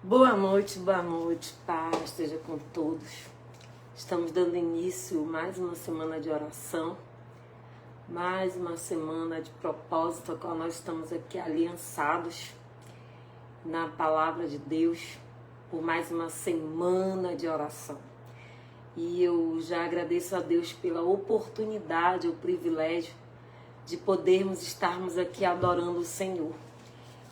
Boa noite, paz esteja com todos. Estamos dando início a mais uma semana de oração, mais uma semana de propósito, a qual nós estamos aqui aliançados na palavra de Deus, por mais uma semana de oração. E eu já agradeço a Deus pela oportunidade, o privilégio de podermos estarmos aqui adorando o Senhor.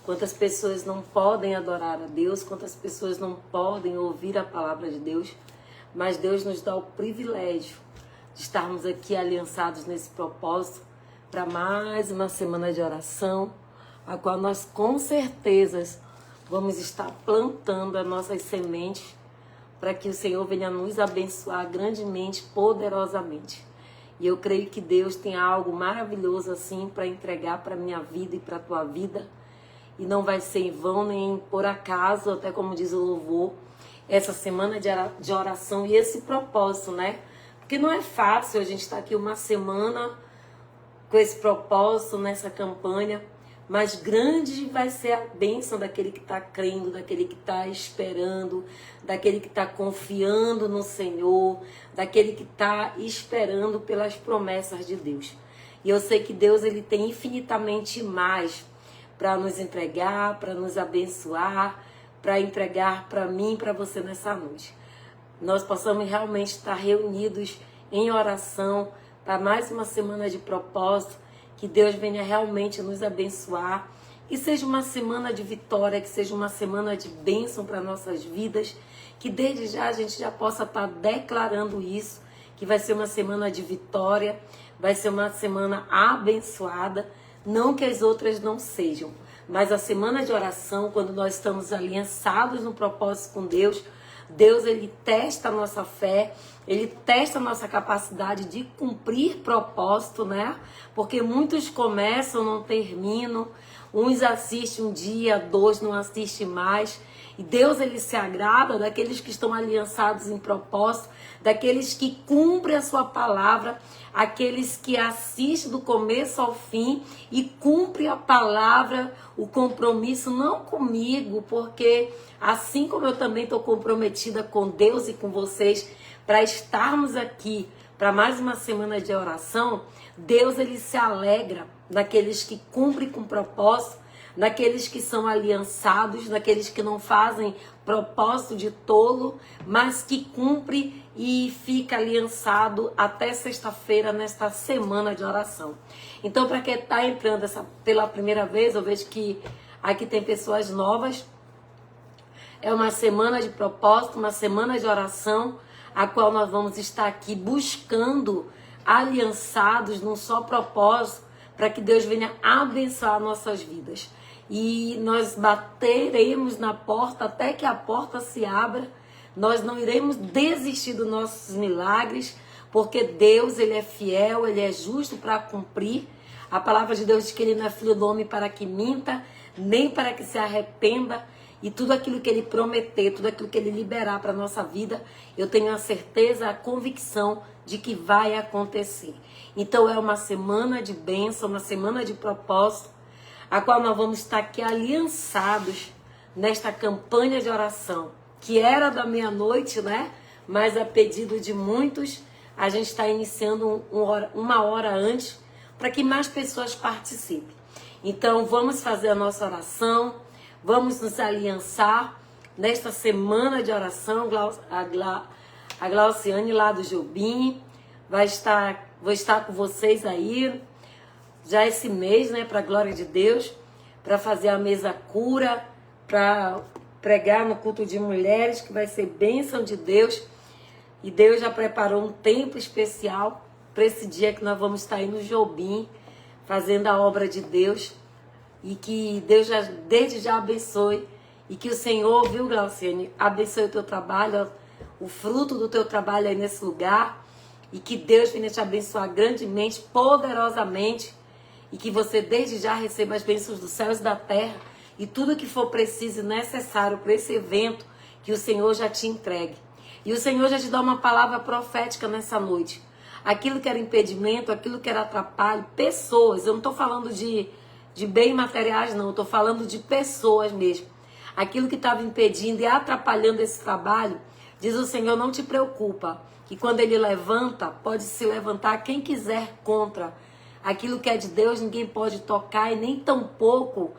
Quantas pessoas não podem adorar a Deus, quantas pessoas não podem ouvir a palavra de Deus, mas Deus nos dá o privilégio de estarmos aqui aliançados nesse propósito para mais uma semana de oração, a qual nós com certeza vamos estar plantando as nossas sementes para que o Senhor venha nos abençoar grandemente, poderosamente. E eu creio que Deus tem algo maravilhoso assim para entregar para a minha vida e para a tua vida. E não vai ser em vão nem por acaso, até como diz o louvor, essa semana de oração e esse propósito, né? Porque não é fácil a gente estar aqui uma semana com esse propósito, nessa campanha, mas grande vai ser a bênção daquele que está crendo, daquele que está esperando, daquele que está confiando no Senhor, daquele que está esperando pelas promessas de Deus. E eu sei que Deus ele tem infinitamente mais para nos entregar, para nos abençoar, para entregar para mim e para você nessa noite. Nós possamos realmente estar reunidos em oração para mais uma semana de propósito, que Deus venha realmente nos abençoar, que seja uma semana de vitória, que seja uma semana de bênção para nossas vidas, que desde já a gente já possa estar declarando isso, que vai ser uma semana de vitória, vai ser uma semana abençoada. Não que as outras não sejam, mas a semana de oração, quando nós estamos aliançados no propósito com Deus, Deus ele testa a nossa fé, ele testa a nossa capacidade de cumprir propósito, né? Porque muitos começam, não terminam, uns assistem um dia, dois não assistem mais. E Deus ele se agrada daqueles que estão aliançados em propósito, daqueles que cumprem a sua palavra, aqueles que assistem do começo ao fim e cumprem a palavra, o compromisso, não comigo, porque assim como eu também estou comprometida com Deus e com vocês, para estarmos aqui para mais uma semana de oração, Deus ele se alegra naqueles que cumprem com propósito, naqueles que são aliançados, naqueles que não fazem propósito de tolo, mas que cumpre e fica aliançado até sexta-feira nesta semana de oração. Então, para quem está entrando pela primeira vez, eu vejo que aqui tem pessoas novas. É uma semana de propósito, uma semana de oração, a qual nós vamos estar aqui buscando aliançados num só propósito, para que Deus venha abençoar nossas vidas. E nós bateremos na porta até que a porta se abra. Nós não iremos desistir dos nossos milagres, porque Deus ele é fiel, ele é justo para cumprir. A palavra de Deus diz que ele não é filho do homem para que minta, nem para que se arrependa. E tudo aquilo que ele prometer, tudo aquilo que ele liberar para a nossa vida, eu tenho a certeza, a convicção de que vai acontecer. Então é uma semana de bênção, uma semana de propósito, a qual nós vamos estar aqui aliançados nesta campanha de oração, que era da meia-noite, né? Mas a pedido de muitos, a gente está iniciando uma hora antes, para que mais pessoas participem. Então vamos fazer a nossa oração, vamos nos aliançar nesta semana de oração. A Glauciane lá do Jobim vou estar com vocês aí já esse mês, né, para a glória de Deus, para fazer a mesa cura, para pregar no culto de mulheres, que vai ser bênção de Deus. E Deus já preparou um tempo especial para esse dia que nós vamos estar aí no Jobim, fazendo a obra de Deus. E que Deus desde já abençoe. E que o Senhor, viu, Glauciane, abençoe o teu trabalho, o fruto do teu trabalho aí nesse lugar. E que Deus venha te abençoar grandemente, poderosamente. E que você desde já receba as bênçãos dos céus e da terra. E tudo que for preciso e necessário para esse evento, que o Senhor já te entregue. E o Senhor já te dá uma palavra profética nessa noite. Aquilo que era impedimento, aquilo que era atrapalho, pessoas. Eu não estou falando de bens materiais, não. Eu estou falando de pessoas mesmo. aquilo que estava impedindo e atrapalhando esse trabalho, diz o Senhor, não te preocupa, que quando Ele levanta, pode se levantar quem quiser contra. Aquilo que é de Deus, ninguém pode tocar e nem tampouco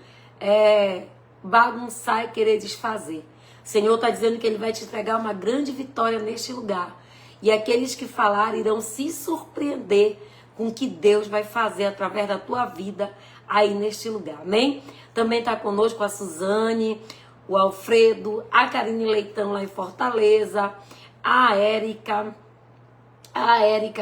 bagunçar e querer desfazer. O Senhor está dizendo que Ele vai te entregar uma grande vitória neste lugar. E aqueles que falarem irão se surpreender com o que Deus vai fazer através da tua vida aí neste lugar. Amém? Também está conosco a Suzane, o Alfredo, a Karine Leitão lá em Fortaleza, a Érica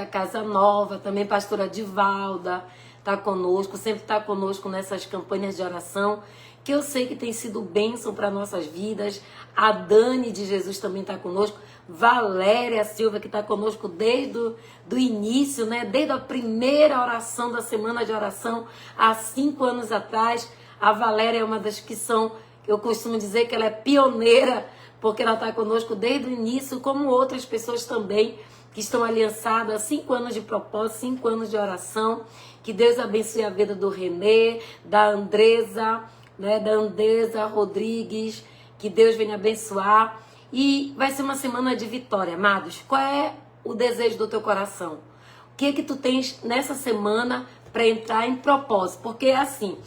Casanova, também pastora Divalda, está conosco, sempre está conosco nessas campanhas de oração, que eu sei que tem sido bênção para nossas vidas. A Dani de Jesus também está conosco, Valéria Silva, que está conosco desde do início, né? Desde a primeira oração da semana de oração, há 5 anos atrás. A Valéria é uma das que são, eu costumo dizer que ela é pioneira, porque ela está conosco desde o início, como outras pessoas também, que estão aliançadas há 5 anos de propósito, 5 anos de oração. Que Deus abençoe a vida do Renê, da Andresa, né, da Andresa Rodrigues, que Deus venha abençoar. E vai ser uma semana de vitória, amados. Qual é o desejo do teu coração? O que é que tu tens nessa semana para entrar em propósito? Porque é assim,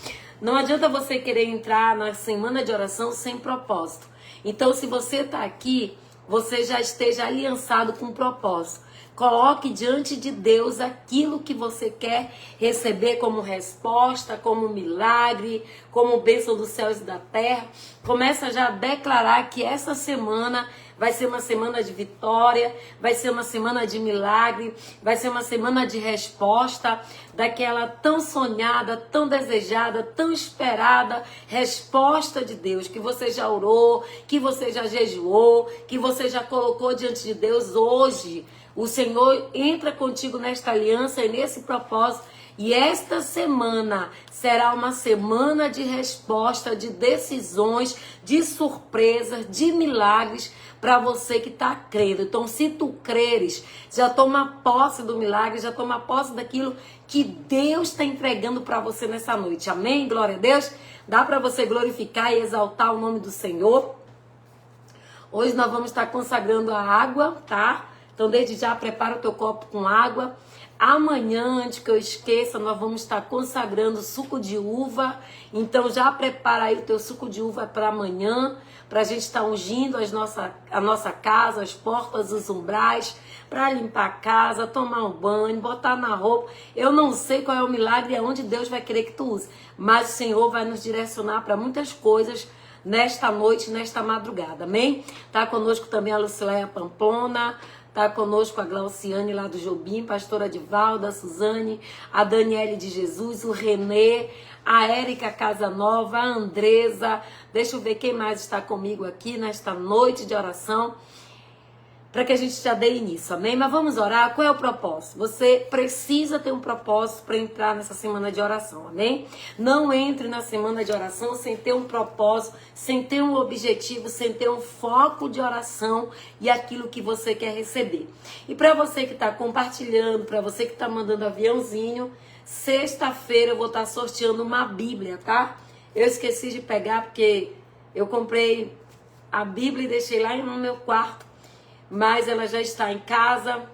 não adianta você querer entrar na semana de oração sem propósito. Então, se você está aqui, você já esteja aliançado com um propósito. Coloque diante de Deus aquilo que você quer receber como resposta, como milagre, como bênção dos céus e da terra. Começa já a declarar que essa semana vai ser uma semana de vitória, vai ser uma semana de milagre, vai ser uma semana de resposta daquela tão sonhada, tão desejada, tão esperada resposta de Deus, que você já orou, que você já jejuou, que você já colocou diante de Deus hoje. O Senhor entra contigo nesta aliança e nesse propósito. E esta semana será uma semana de resposta, de decisões, de surpresas, de milagres para você que está crendo. Então, se tu creres, já toma posse do milagre, já toma posse daquilo que Deus está entregando para você nessa noite. Amém? Glória a Deus. Dá para você glorificar e exaltar o nome do Senhor. Hoje nós vamos estar consagrando a água, tá? Então, desde já, prepara o teu copo com água. Amanhã, antes que eu esqueça, nós vamos estar consagrando suco de uva. Então, já prepara aí o teu suco de uva para amanhã, para a gente estar ungindo a nossa casa, as portas, os umbrais, para limpar a casa, tomar um banho, botar na roupa. Eu não sei qual é o milagre e aonde Deus vai querer que tu use, mas o Senhor vai nos direcionar para muitas coisas nesta noite, nesta madrugada. Amém? Tá conosco também a Lucileia Pamplona. Está conosco a Glauciane lá do Jobim, pastora Divalda, a Suzane, a Daniele de Jesus, o Renê, a Érica Casanova, a Andresa. Deixa eu ver quem mais está comigo aqui nesta noite de oração, para que a gente já dê início, amém? Mas vamos orar. Qual é o propósito? Você precisa ter um propósito para entrar nessa semana de oração, amém? Não entre na semana de oração sem ter um propósito, sem ter um objetivo, sem ter um foco de oração e aquilo que você quer receber. E para você que está compartilhando, para você que está mandando aviãozinho, sexta-feira eu vou estar sorteando uma Bíblia, tá? Eu esqueci de pegar porque eu comprei a Bíblia e deixei lá no meu quarto, mas ela já está em casa.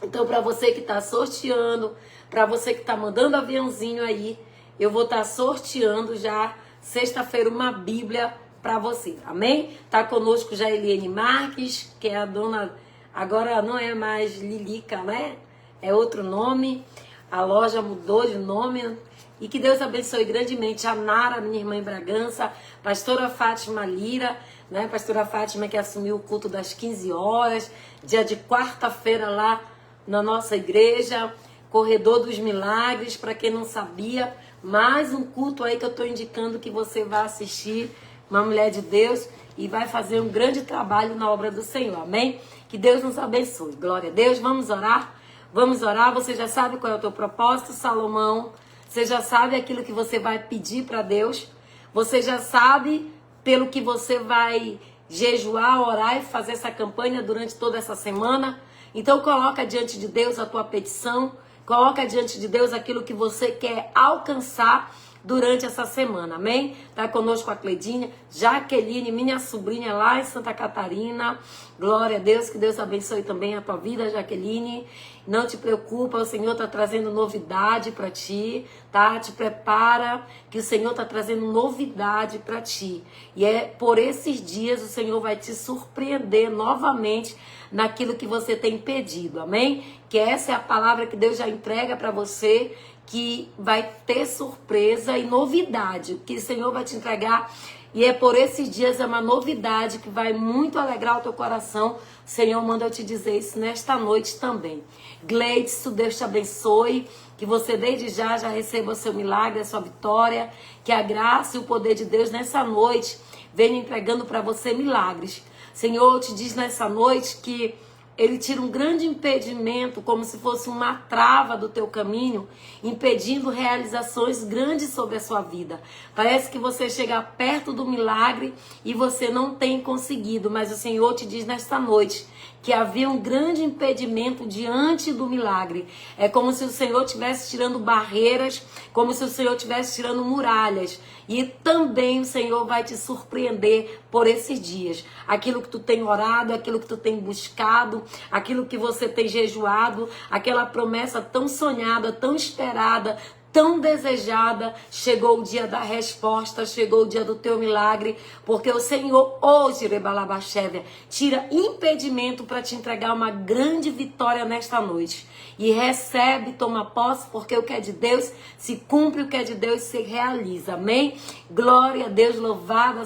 Então, para você que está sorteando, para você que está mandando aviãozinho aí, eu vou estar sorteando já sexta-feira uma Bíblia para você, amém? Tá conosco já Eliane Marques, que é a dona, agora não é mais Lilica, né? É outro nome, a loja mudou de nome. E que Deus abençoe grandemente a Nara, minha irmã em Bragança, pastora Fátima Lira, né? Pastora Fátima que assumiu o culto das 15 horas, dia de quarta-feira lá na nossa igreja, Corredor dos Milagres, para quem não sabia, mais um culto aí que eu estou indicando que você vai assistir, uma mulher de Deus, e vai fazer um grande trabalho na obra do Senhor, amém? Que Deus nos abençoe, glória a Deus. Vamos orar? Vamos orar. Você já sabe qual é o teu propósito, Salomão? Você já sabe aquilo que você vai pedir para Deus? Você já sabe pelo que você vai jejuar, orar e fazer essa campanha durante toda essa semana? Então coloca diante de Deus a tua petição, coloca diante de Deus aquilo que você quer alcançar durante essa semana, amém? Tá conosco a Cleidinha, Jaqueline, minha sobrinha lá em Santa Catarina. Glória a Deus, que Deus abençoe também a tua vida, Jaqueline. Não te preocupa, o Senhor está trazendo novidade para ti, tá? Te prepara, que o Senhor está trazendo novidade para ti. E é por esses dias o Senhor vai te surpreender novamente naquilo que você tem pedido, amém? Que essa é a palavra que Deus já entrega para você, que vai ter surpresa e novidade, que o Senhor vai te entregar. E é por esses dias, é uma novidade que vai muito alegrar o teu coração. O Senhor manda eu te dizer isso nesta noite também. Gleidson, Deus te abençoe. Que você desde já receba o seu milagre, a sua vitória. Que a graça e o poder de Deus nessa noite venha entregando para você milagres. Senhor, te diz nessa noite que Ele tira um grande impedimento, como se fosse uma trava do teu caminho, impedindo realizações grandes sobre a sua vida. Parece que você chega perto do milagre e você não tem conseguido, mas o Senhor te diz nesta noite que havia um grande impedimento diante do milagre. É como se o Senhor estivesse tirando barreiras, como se o Senhor estivesse tirando muralhas. E também o Senhor vai te surpreender por esses dias. Aquilo que tu tem orado, aquilo que tu tem buscado, aquilo que você tem jejuado, aquela promessa tão sonhada, tão esperada, tão desejada, chegou o dia da resposta, chegou o dia do teu milagre, porque o Senhor hoje, Rebalabachevia, tira impedimento para te entregar uma grande vitória nesta noite. E recebe, toma posse, porque o que é de Deus se cumpre, o que é de Deus se realiza, amém? Glória a Deus, louvado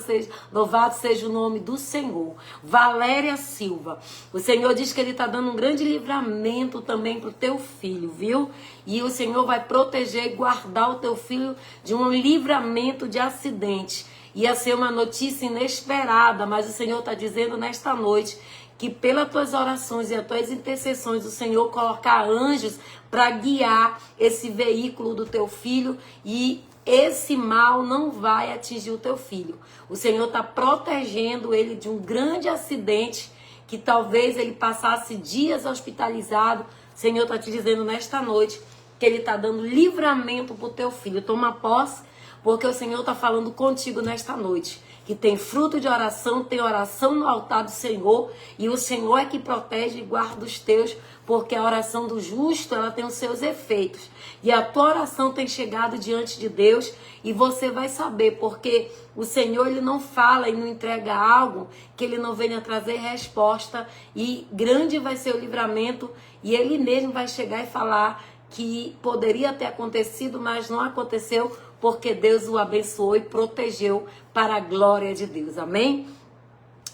seja o nome do Senhor. Valéria Silva, o Senhor diz que Ele está dando um grande livramento também para o teu filho, viu? E o Senhor vai proteger e guardar o teu filho de um livramento de acidente. Ia ser uma notícia inesperada, mas o Senhor está dizendo nesta noite que pelas tuas orações e as tuas intercessões o Senhor colocar anjos para guiar esse veículo do teu filho e esse mal não vai atingir o teu filho. O Senhor está protegendo ele de um grande acidente que talvez ele passasse dias hospitalizado. O Senhor está te dizendo nesta noite que Ele está dando livramento para o teu filho. Toma posse, porque o Senhor está falando contigo nesta noite. Que tem fruto de oração, tem oração no altar do Senhor. E o Senhor é que protege e guarda os teus, porque a oração do justo, ela tem os seus efeitos. E a tua oração tem chegado diante de Deus e você vai saber, porque o Senhor, Ele não fala e não entrega algo que Ele não venha trazer resposta. E grande vai ser o livramento e Ele mesmo vai chegar e falar que poderia ter acontecido, mas não aconteceu, porque Deus o abençoou e protegeu para a glória de Deus, amém?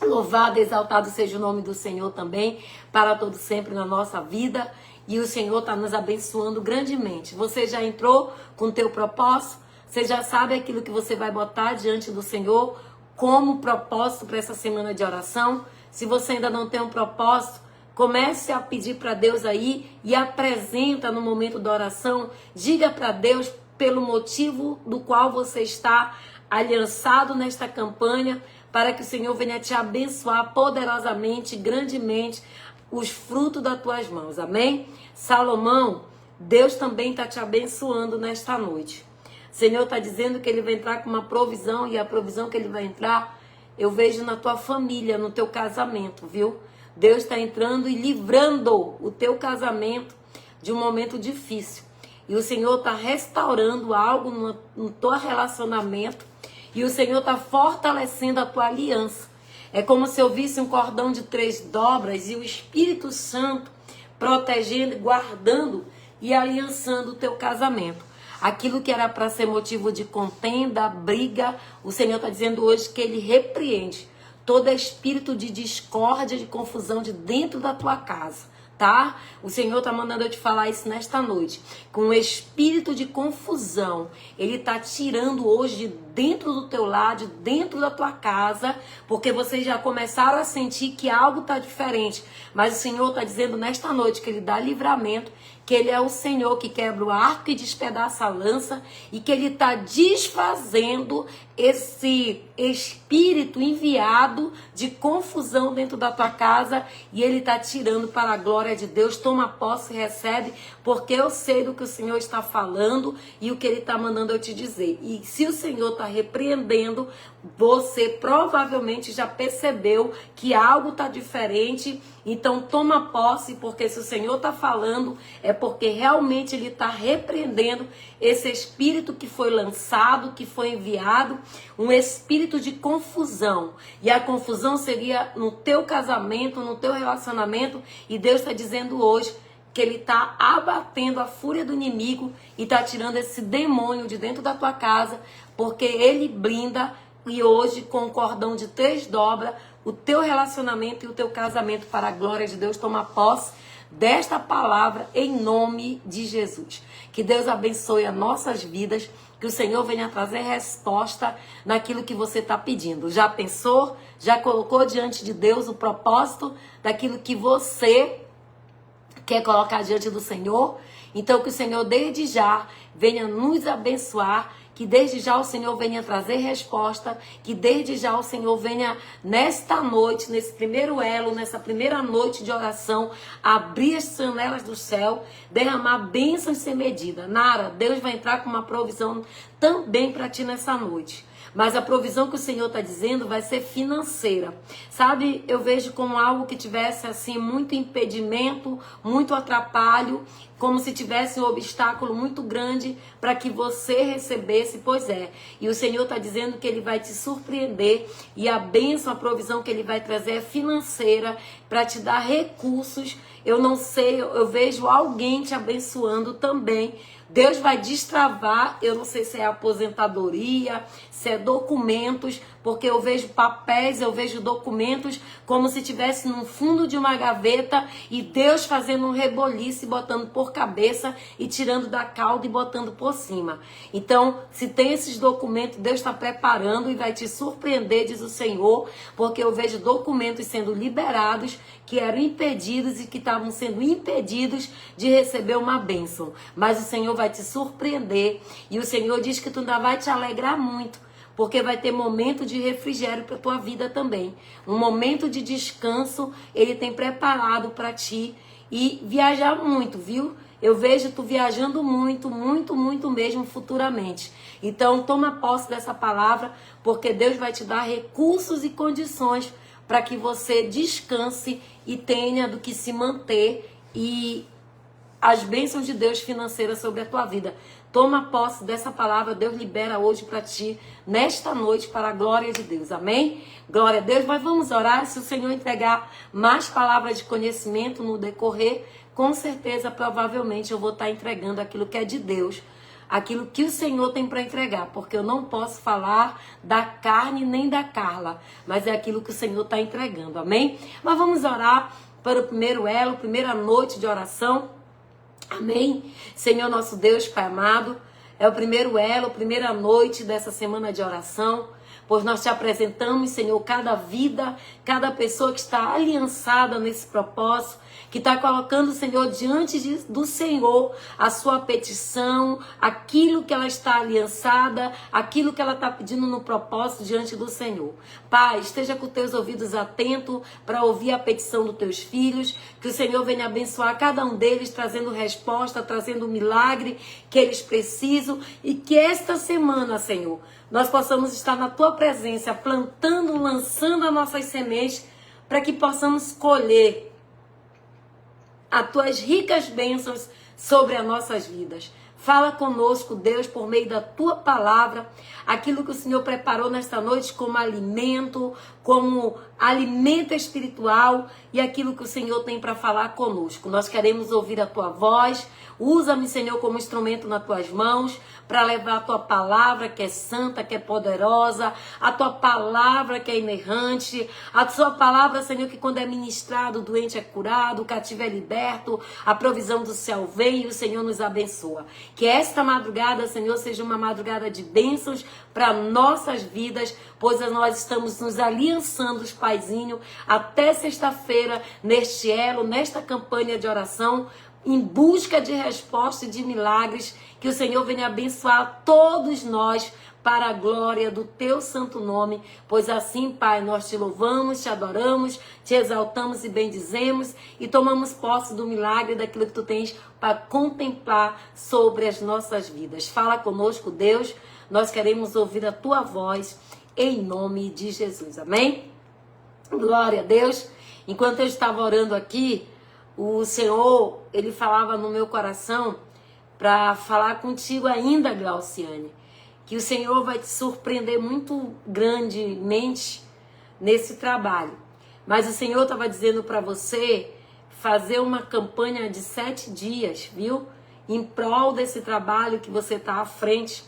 Louvado, exaltado seja o nome do Senhor também, para todo sempre na nossa vida, e o Senhor está nos abençoando grandemente. Você já entrou com o teu propósito? Você já sabe aquilo que você vai botar diante do Senhor como propósito para essa semana de oração? Se você ainda não tem um propósito, comece a pedir para Deus aí e apresenta no momento da oração. Diga para Deus pelo motivo do qual você está aliançado nesta campanha, para que o Senhor venha te abençoar poderosamente, grandemente, os frutos das tuas mãos, amém? Salomão, Deus também está te abençoando nesta noite. O Senhor está dizendo que Ele vai entrar com uma provisão, e a provisão que Ele vai entrar, eu vejo na tua família, no teu casamento, viu? Deus está entrando e livrando o teu casamento de um momento difícil. E o Senhor está restaurando algo no teu relacionamento. E o Senhor está fortalecendo a tua aliança. É como se eu visse um cordão de 3 dobras e o Espírito Santo protegendo, guardando e aliançando o teu casamento. Aquilo que era para ser motivo de contenda, briga, o Senhor está dizendo hoje que Ele repreende todo espírito de discórdia, de confusão de dentro da tua casa, tá? O Senhor está mandando eu te falar isso nesta noite. Com o espírito de confusão, Ele está tirando hoje de dentro do teu lar, de dentro da tua casa, porque vocês já começaram a sentir que algo está diferente. Mas o Senhor está dizendo nesta noite que Ele dá livramento, que Ele é o Senhor que quebra o arco e despedaça a lança, e que Ele está desfazendo esse espírito enviado de confusão dentro da tua casa, e Ele está tirando para a glória de Deus. Toma posse e recebe, porque eu sei do que o Senhor está falando e o que Ele está mandando eu te dizer. E se o Senhor está repreendendo, você provavelmente já percebeu que algo está diferente. Então toma posse, porque se o Senhor está falando, é porque realmente Ele está repreendendo esse espírito que foi lançado, que foi enviado, um espírito de confusão. E a confusão seria no teu casamento, no teu relacionamento. E Deus está dizendo hoje que Ele está abatendo a fúria do inimigo e está tirando esse demônio de dentro da tua casa, porque Ele blinda e hoje com um cordão de 3 dobras o teu relacionamento e o teu casamento para a glória de Deus. Toma posse desta palavra em nome de Jesus. Que Deus abençoe as nossas vidas, que o Senhor venha trazer resposta naquilo que você está pedindo. Já pensou? Já colocou diante de Deus o propósito daquilo que você quer colocar diante do Senhor? Então que o Senhor desde já venha nos abençoar, que desde já o Senhor venha trazer resposta, que desde já o Senhor venha nesta noite, nesse primeiro elo, nessa primeira noite de oração, abrir as janelas do céu, derramar bênçãos sem medida. Nara, Deus vai entrar com uma provisão também para ti nessa noite. Mas a provisão que o Senhor está dizendo vai ser financeira. Sabe, eu vejo como algo que tivesse assim muito impedimento, muito atrapalho, como se tivesse um obstáculo muito grande para que você recebesse. Pois é, e o Senhor está dizendo que Ele vai te surpreender e a bênção, a provisão que Ele vai trazer é financeira para te dar recursos. Eu não sei, eu vejo alguém te abençoando também. Deus vai destravar, eu não sei se é aposentadoria, se é documentos, porque eu vejo papéis, eu vejo documentos como se estivesse no fundo de uma gaveta e Deus fazendo um reboliço, botando por cabeça e tirando da cauda e botando por cima. Então, se tem esses documentos, Deus está preparando e vai te surpreender, diz o Senhor, porque eu vejo documentos sendo liberados que eram impedidos e que estavam sendo impedidos de receber uma bênção. Mas o Senhor vai te surpreender e o Senhor diz que tu ainda vai te alegrar muito, porque vai ter momento de refrigério para a tua vida também. Um momento de descanso Ele tem preparado para ti e viajar muito, viu? Eu vejo tu viajando muito, muito, muito mesmo futuramente. Então toma posse dessa palavra, porque Deus vai te dar recursos e condições para que você descanse e tenha do que se manter e as bênçãos de Deus financeiras sobre a tua vida. Toma posse dessa palavra, Deus libera hoje para ti, nesta noite, para a glória de Deus. Amém? Glória a Deus. Mas vamos orar. Se o Senhor entregar mais palavras de conhecimento no decorrer, com certeza, provavelmente, eu vou estar entregando aquilo que é de Deus, aquilo que o Senhor tem para entregar, porque eu não posso falar da carne nem da Carla, mas é aquilo que o Senhor está entregando. Amém? Mas vamos orar para o primeiro elo, primeira noite de oração. Amém? Senhor nosso Deus, Pai amado, é o primeiro elo, primeira noite dessa semana de oração, pois nós te apresentamos, Senhor, cada vida, cada pessoa que está aliançada nesse propósito, que está colocando, Senhor, diante do Senhor a sua petição, aquilo que ela está aliançada, aquilo que ela está pedindo no propósito diante do Senhor. Pai, esteja com teus ouvidos atentos para ouvir a petição dos teus filhos, que o Senhor venha abençoar cada um deles, trazendo resposta, trazendo o milagre que eles precisam, e que esta semana, Senhor, nós possamos estar na tua presença, plantando, lançando as nossas sementes, para que possamos colher as tuas ricas bênçãos sobre as nossas vidas. Fala conosco, Deus, por meio da tua palavra, aquilo que o Senhor preparou nesta noite como alimento espiritual e aquilo que o Senhor tem para falar conosco. Nós queremos ouvir a tua voz. Usa-me, Senhor, como instrumento nas tuas mãos para levar a tua palavra que é santa, que é poderosa, a tua palavra que é inerrante, a tua palavra, Senhor, que quando é ministrado, o doente é curado, o cativo é liberto, a provisão do céu vem e o Senhor nos abençoa. Que esta madrugada, Senhor, seja uma madrugada de bênçãos para nossas vidas, pois nós estamos nos aliançando, Paizinho, até sexta-feira, neste elo, nesta campanha de oração, em busca de resposta e de milagres, que o Senhor venha abençoar todos nós para a glória do teu santo nome, pois assim, Pai, nós te louvamos, te adoramos, te exaltamos e bendizemos e tomamos posse do milagre daquilo que tu tens para contemplar sobre as nossas vidas. Fala conosco, Deus, nós queremos ouvir a tua voz em nome de Jesus, amém? Glória a Deus. Enquanto eu estava orando aqui, o Senhor, ele falava no meu coração para falar contigo ainda, Glauciane, que o Senhor vai te surpreender muito grandemente nesse trabalho. Mas o Senhor estava dizendo para você fazer uma campanha de 7 dias, viu? Em prol desse trabalho que você está à frente.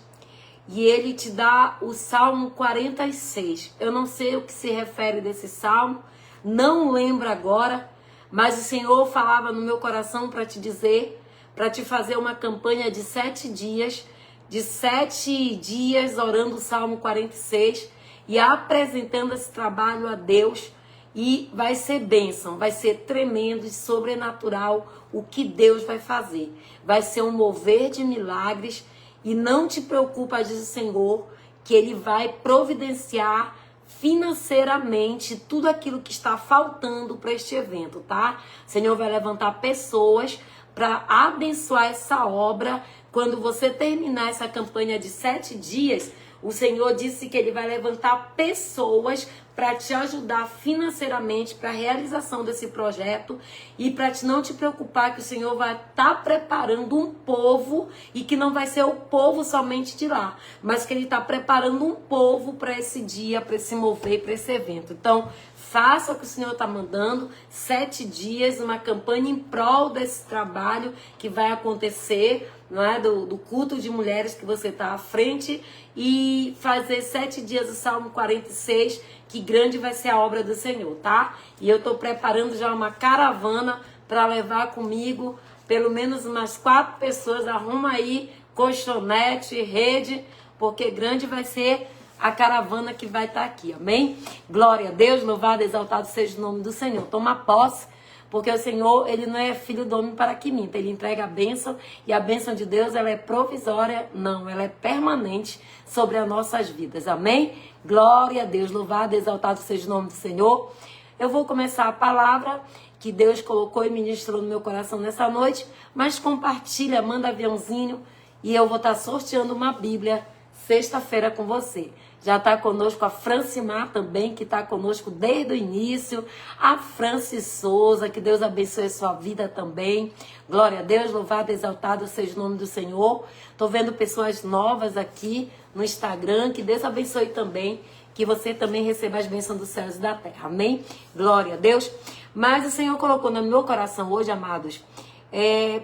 E ele te dá o Salmo 46. Eu não sei o que se refere desse salmo, não lembro agora, mas o Senhor falava no meu coração para te dizer, para te fazer uma campanha de 7 dias, de 7 dias orando o Salmo 46 e apresentando esse trabalho a Deus. E vai ser bênção, vai ser tremendo e sobrenatural o que Deus vai fazer. Vai ser um mover de milagres e não te preocupa, diz o Senhor, que Ele vai providenciar financeiramente tudo aquilo que está faltando para este evento, tá? O Senhor vai levantar pessoas para abençoar essa obra. Quando você terminar essa campanha de 7 dias, o Senhor disse que Ele vai levantar pessoas para te ajudar financeiramente para a realização desse projeto e para não te preocupar que o Senhor vai estar preparando um povo e que não vai ser o povo somente de lá, mas que Ele está preparando um povo para esse dia, para esse mover, para esse evento. Então, faça o que o Senhor está mandando, 7 dias, uma campanha em prol desse trabalho que vai acontecer, não é? Do culto de mulheres que você está à frente, e fazer 7 dias o Salmo 46, que grande vai ser a obra do Senhor, tá? E eu estou preparando já uma caravana para levar comigo pelo menos umas 4 pessoas. Arruma aí colchonete, rede, porque grande vai ser a caravana que vai estar aqui, amém? Glória a Deus, louvado, exaltado seja o nome do Senhor. Toma posse, porque o Senhor, Ele não é filho do homem para que minta. Ele entrega a bênção, e a bênção de Deus, ela é provisória, não, ela é permanente sobre as nossas vidas, amém? Glória a Deus, louvado, exaltado seja o nome do Senhor. Eu vou começar a palavra que Deus colocou e ministrou no meu coração nessa noite, mas compartilha, manda aviãozinho, e eu vou estar sorteando uma Bíblia sexta-feira com você. Já está conosco a Francimar também, que está conosco desde o início. A Francis Souza, que Deus abençoe a sua vida também. Glória a Deus, louvado, exaltado seja o nome do Senhor. Estou vendo pessoas novas aqui no Instagram, que Deus abençoe também, que você também receba as bênçãos dos céus e da terra. Amém? Glória a Deus. Mas o Senhor colocou no meu coração hoje, amados,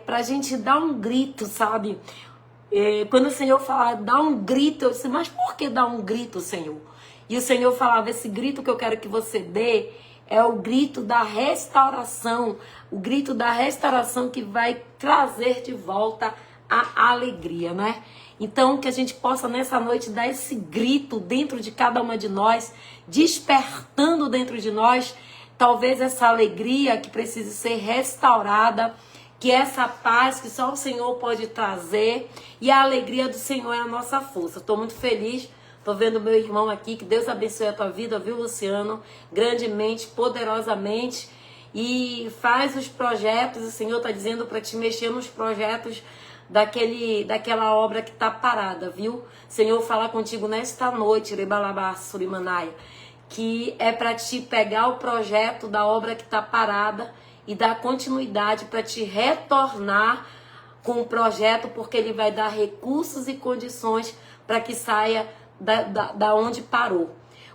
para a gente dar um grito, sabe? Quando o Senhor falava, dá um grito, eu disse, mas por que dar um grito, Senhor? E o Senhor falava, esse grito que eu quero que você dê é o grito da restauração, o grito da restauração que vai trazer de volta a alegria, né? Então, que a gente possa nessa noite dar esse grito dentro de cada uma de nós, despertando dentro de nós, talvez essa alegria que precise ser restaurada, que essa paz que só o Senhor pode trazer, e a alegria do Senhor é a nossa força. Estou muito feliz, estou vendo meu irmão aqui, que Deus abençoe a tua vida, viu, Luciano? Grandemente, poderosamente, e faz os projetos, o Senhor está dizendo para te mexer nos projetos daquela obra que está parada, viu? Senhor, fala contigo nesta noite, Rebalabá, Surimanaia, que é para te pegar o projeto da obra que está parada e dar continuidade para te retornar com o projeto, porque ele vai dar recursos e condições para que saia da onde parou.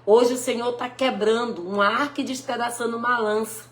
Hoje o Senhor está quebrando um arco e despedaçando uma lança.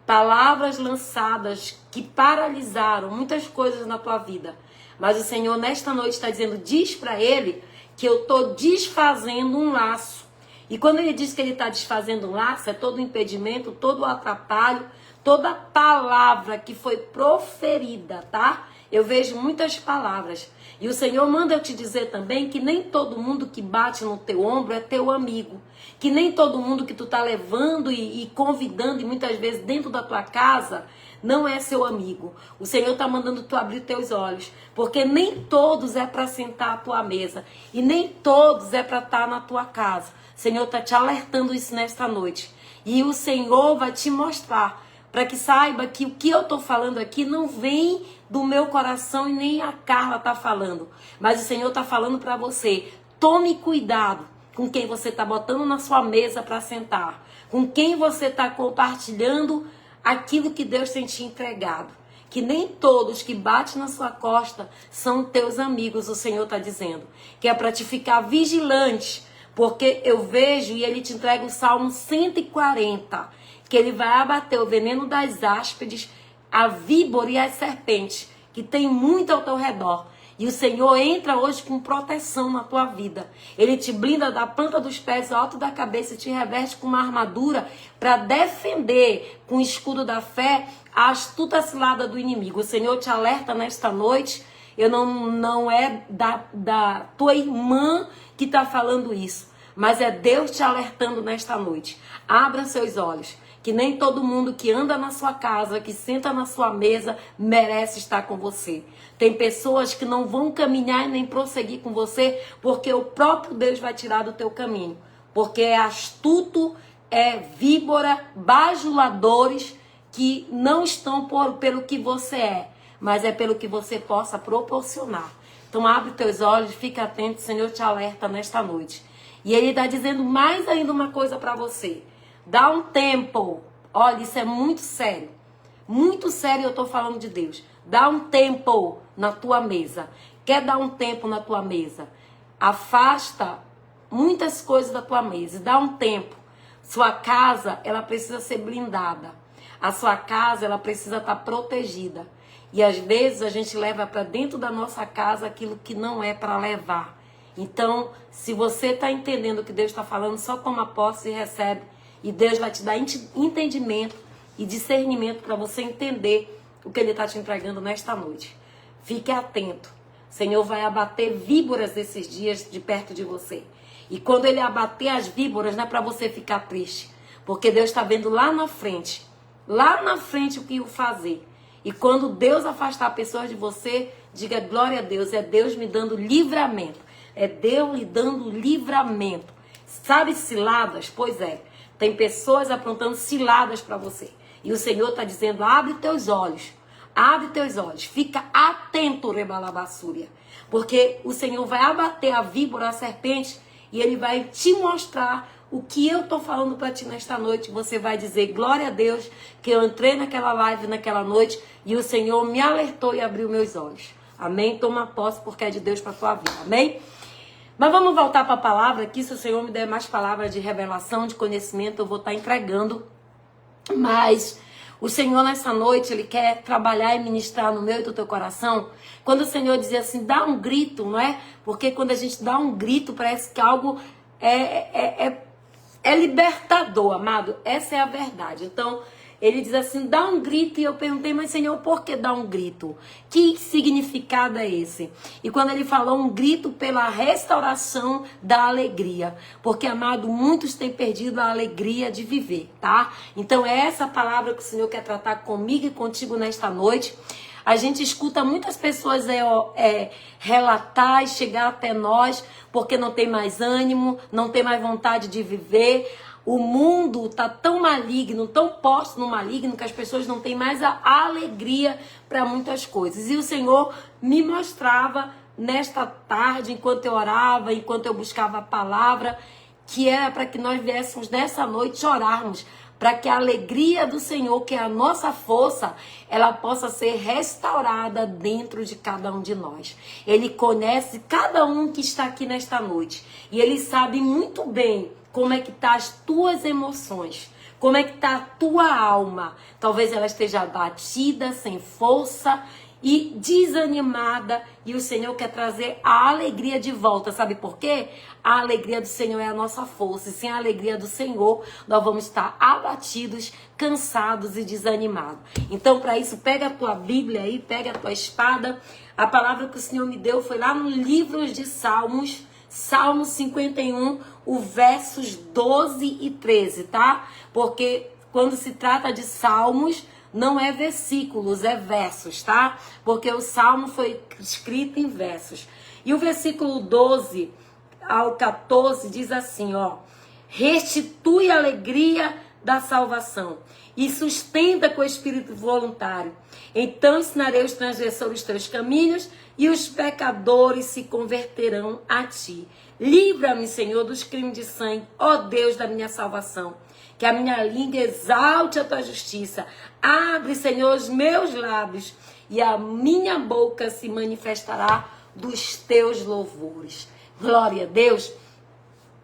Palavras lançadas que paralisaram muitas coisas na tua vida. Mas o Senhor nesta noite está dizendo, diz para ele que eu estou desfazendo um laço. E quando ele diz que ele está desfazendo um laço, é todo impedimento, todo atrapalho, toda palavra que foi proferida, tá? Eu vejo muitas palavras. E o Senhor manda eu te dizer também que nem todo mundo que bate no teu ombro é teu amigo. Que nem todo mundo que tu tá levando e convidando, e muitas vezes dentro da tua casa, não é seu amigo. O Senhor está mandando tu abrir teus olhos, porque nem todos é para sentar à tua mesa e nem todos é para estar na tua casa. O Senhor está te alertando isso nesta noite. E o Senhor vai te mostrar, para que saiba que o que eu estou falando aqui não vem do meu coração e nem a Carla está falando. Mas o Senhor está falando para você. Tome cuidado com quem você está botando na sua mesa para sentar. Com quem você está compartilhando aquilo que Deus tem te entregado. Que nem todos que batem na sua costa são teus amigos, o Senhor está dizendo. Que é para te ficar vigilante. Porque eu vejo e ele te entrega o Salmo 140. Que ele vai abater o veneno das áspides, a víbora e as serpentes, que tem muito ao teu redor. E o Senhor entra hoje com proteção na tua vida. Ele te blinda da planta dos pés ao alto da cabeça e te reveste com uma armadura para defender com o escudo da fé a astuta cilada do inimigo. O Senhor te alerta nesta noite. Eu não é da tua irmã que está falando isso, mas é Deus te alertando nesta noite. Abra seus olhos. Que nem todo mundo que anda na sua casa, que senta na sua mesa, merece estar com você. Tem pessoas que não vão caminhar e nem prosseguir com você, porque o próprio Deus vai tirar do teu caminho. Porque é astuto, é víbora, bajuladores que não estão pelo que você é, mas é pelo que você possa proporcionar. Então abre teus olhos, fica atento, o Senhor te alerta nesta noite. E Ele está dizendo mais ainda uma coisa para você. Dá um tempo. Olha, isso é muito sério. Muito sério, eu estou falando de Deus. Dá um tempo na tua mesa. Quer dar um tempo na tua mesa? Afasta muitas coisas da tua mesa. Dá um tempo. Sua casa, ela precisa ser blindada. A sua casa, ela precisa estar protegida. E às vezes a gente leva para dentro da nossa casa aquilo que não é para levar. Então, se você está entendendo o que Deus está falando, só toma posse e recebe. E Deus vai te dar entendimento e discernimento para você entender o que Ele está te entregando nesta noite. Fique atento. O Senhor vai abater víboras esses dias de perto de você. E quando Ele abater as víboras, não é para você ficar triste. Porque Deus está vendo lá na frente o que o fazer. E quando Deus afastar pessoas de você, diga glória a Deus, é Deus me dando livramento. É Deus lhe dando livramento. Sabe ciladas? Pois é. Tem pessoas aprontando ciladas para você. E o Senhor está dizendo, abre teus olhos. Abre teus olhos. Fica atento, rebalabassúria. Porque o Senhor vai abater a víbora, a serpente, e Ele vai te mostrar o que eu estou falando para ti nesta noite. Você vai dizer, glória a Deus, que eu entrei naquela live naquela noite e o Senhor me alertou e abriu meus olhos. Amém? Toma posse porque é de Deus para a tua vida. Amém? Mas vamos voltar para a palavra aqui. Se o Senhor me der mais palavras de revelação, de conhecimento, eu vou estar entregando. Mas o Senhor nessa noite, Ele quer trabalhar e ministrar no meu e do teu coração. Quando o Senhor dizia assim, dá um grito, não é? Porque quando a gente dá um grito, parece que algo é libertador, amado. Essa é a verdade. Então, Ele diz assim, dá um grito. E eu perguntei, mas Senhor, por que dar um grito? Que significado é esse? E quando Ele falou um grito pela restauração da alegria. Porque, amado, muitos têm perdido a alegria de viver, tá? Então é essa palavra que o Senhor quer tratar comigo e contigo nesta noite. A gente escuta muitas pessoas relatar e chegar até nós porque não tem mais ânimo, não tem mais vontade de viver. O mundo está tão maligno, tão posto no maligno, que as pessoas não têm mais a alegria para muitas coisas. E o Senhor me mostrava nesta tarde, enquanto eu orava, enquanto eu buscava a palavra, que era para que nós viéssemos nessa noite orarmos, para que a alegria do Senhor, que é a nossa força, ela possa ser restaurada dentro de cada um de nós. Ele conhece cada um que está aqui nesta noite. E Ele sabe muito bem como é que tá as tuas emoções, como é que tá a tua alma. Talvez ela esteja abatida, sem força e desanimada, e o Senhor quer trazer a alegria de volta. Sabe por quê? A alegria do Senhor é a nossa força, e sem a alegria do Senhor nós vamos estar abatidos, cansados e desanimados. Então, para isso, pega a tua Bíblia aí, pega a tua espada. A palavra que o Senhor me deu foi lá no livro de Salmos, Salmo 51, o versos 12 e 13, tá? Porque quando se trata de salmos, não é versículos, é versos, tá? Porque o Salmo foi escrito em versos. E o versículo 12 ao 14 diz assim, ó: restitui a alegria da salvação e sustenta com o espírito voluntário. Então ensinarei os transgressores os teus caminhos e os pecadores se converterão a ti. Livra-me, Senhor, dos crimes de sangue, ó Deus da minha salvação. Que a minha língua exalte a tua justiça. Abre, Senhor, os meus lábios e a minha boca se manifestará dos teus louvores. Glória a Deus.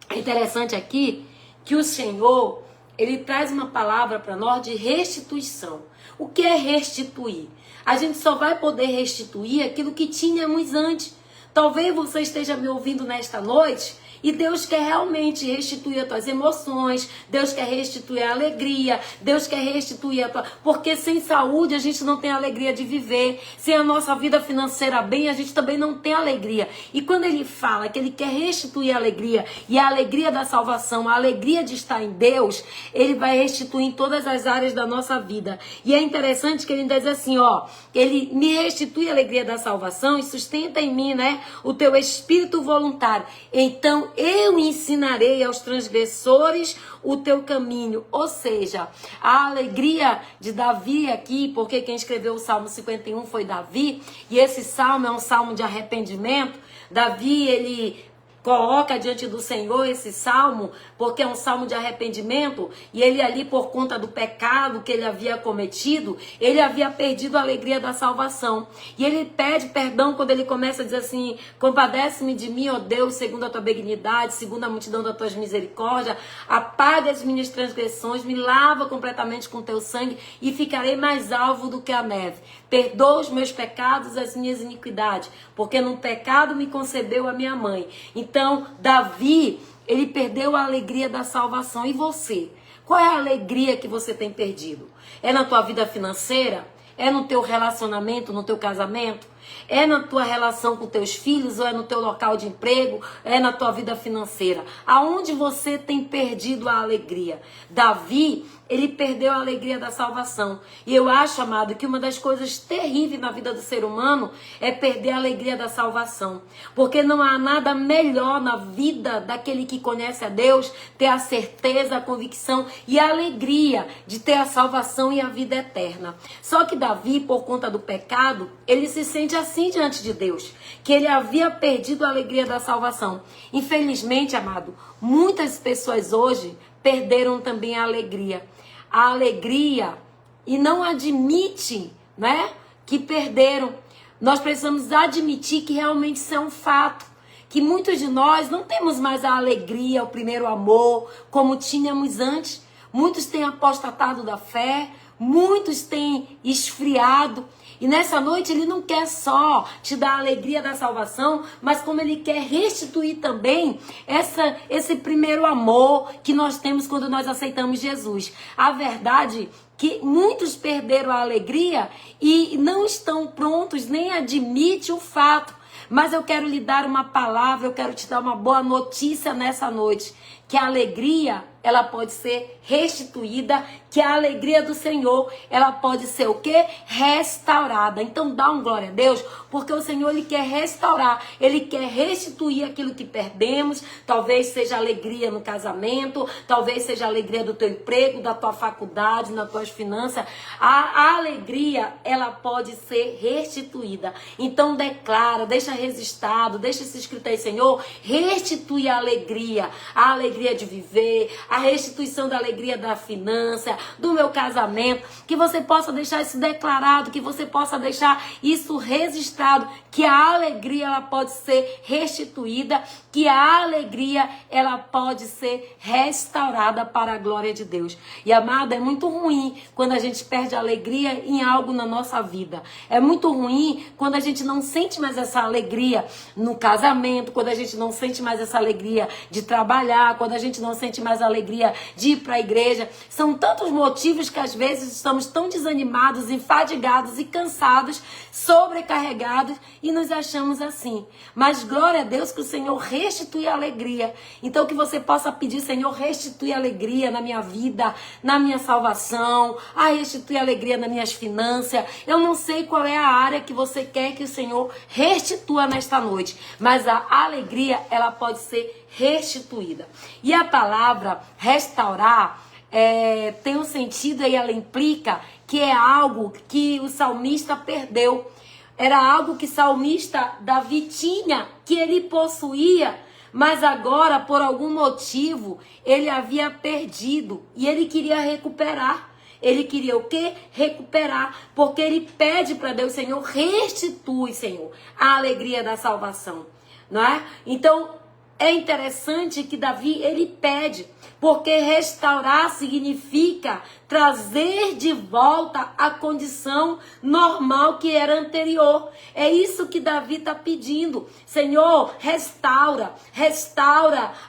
É interessante aqui que o Senhor, ele traz uma palavra para nós de restituição. O que é restituir? A gente só vai poder restituir aquilo que tínhamos antes. Talvez você esteja me ouvindo nesta noite e Deus quer realmente restituir as tuas emoções, Deus quer restituir a alegria, Deus quer restituir a tua... Porque sem saúde a gente não tem alegria de viver, sem a nossa vida financeira bem, a gente também não tem alegria. E quando ele fala que ele quer restituir a alegria, e a alegria da salvação, a alegria de estar em Deus, ele vai restituir em todas as áreas da nossa vida. E é interessante que ele diz assim, ó, ele me restitui a alegria da salvação e sustenta em mim, né, o teu espírito voluntário. Então eu ensinarei aos transgressores o teu caminho. Ou seja, a alegria de Davi aqui, porque quem escreveu o Salmo 51 foi Davi, e esse salmo é um salmo de arrependimento. Davi, ele coloca diante do Senhor esse salmo, porque é um salmo de arrependimento, e ele ali, por conta do pecado que ele havia cometido, ele havia perdido a alegria da salvação. E ele pede perdão quando ele começa a dizer assim, compadece-me de mim, ó Deus, segundo a tua benignidade, segundo a multidão das tuas misericórdias, apaga as minhas transgressões, me lava completamente com teu sangue, e ficarei mais alvo do que a neve. Perdoa os meus pecados, as minhas iniquidades, porque no pecado me concebeu a minha mãe. Então, Davi, ele perdeu a alegria da salvação. E você? Qual é a alegria que você tem perdido? É na tua vida financeira? É no teu relacionamento, no teu casamento? É na tua relação com teus filhos? Ou é no teu local de emprego? É na tua vida financeira? Aonde você tem perdido a alegria? Davi, ele perdeu a alegria da salvação. E eu acho, amado, que uma das coisas terríveis na vida do ser humano é perder a alegria da salvação. Porque não há nada melhor na vida daquele que conhece a Deus ter a certeza, a convicção e a alegria de ter a salvação e a vida eterna. Só que Davi, por conta do pecado, ele se sente assim diante de Deus, que ele havia perdido a alegria da salvação. Infelizmente, amado, muitas pessoas hoje perderam também a alegria. A alegria e não admite, né, que perderam. Nós precisamos admitir que realmente isso é um fato. Que muitos de nós não temos mais a alegria, o primeiro amor, como tínhamos antes. Muitos têm apostatado da fé, muitos têm esfriado. E nessa noite ele não quer só te dar a alegria da salvação, mas como ele quer restituir também esse primeiro amor que nós temos quando nós aceitamos Jesus. A verdade é que muitos perderam a alegria e não estão prontos, nem admitem o fato. Mas eu quero lhe dar uma palavra, eu quero te dar uma boa notícia nessa noite. Que a alegria, ela pode ser restituída, que a alegria do Senhor, ela pode ser o quê? Restaurada. Então dá um glória a Deus, porque o Senhor, ele quer restaurar, ele quer restituir aquilo que perdemos. Talvez seja alegria no casamento, talvez seja alegria do teu emprego, da tua faculdade, nas tuas finanças. A alegria, ela pode ser restituída. Então declara, deixa registrado, deixa esse escrito aí, Senhor, restitui a alegria de viver, a restituição da alegria da finança, do meu casamento, que você possa deixar isso declarado, que você possa deixar isso registrado, que a alegria, ela pode ser restituída, que a alegria, ela pode ser restaurada para a glória de Deus. E amada, é muito ruim quando a gente perde a alegria em algo na nossa vida. É muito ruim quando a gente não sente mais essa alegria alegria no casamento, quando a gente não sente mais essa alegria de trabalhar, quando a gente não sente mais a alegria de ir para a igreja. São tantos motivos que às vezes estamos tão desanimados, enfadigados e cansados, sobrecarregados e nos achamos assim. Mas glória a Deus que o Senhor restitui a alegria. Então que você possa pedir, Senhor, restitui a alegria na minha vida, na minha salvação, restitui a alegria nas minhas finanças. Eu não sei qual é a área que você quer que o Senhor restitua nesta noite, mas a alegria, ela pode ser restituída. E a palavra restaurar tem um sentido e ela implica que é algo que o salmista perdeu. Era algo que o salmista Davi tinha, que ele possuía, mas agora, por algum motivo, ele havia perdido e ele queria recuperar. Ele queria o quê? Recuperar, porque ele pede para Deus, Senhor, restitui, Senhor, a alegria da salvação, não é? Então, é interessante que Davi, ele pede, porque restaurar significa trazer de volta a condição normal que era anterior. É isso que Davi está pedindo. Senhor, restaura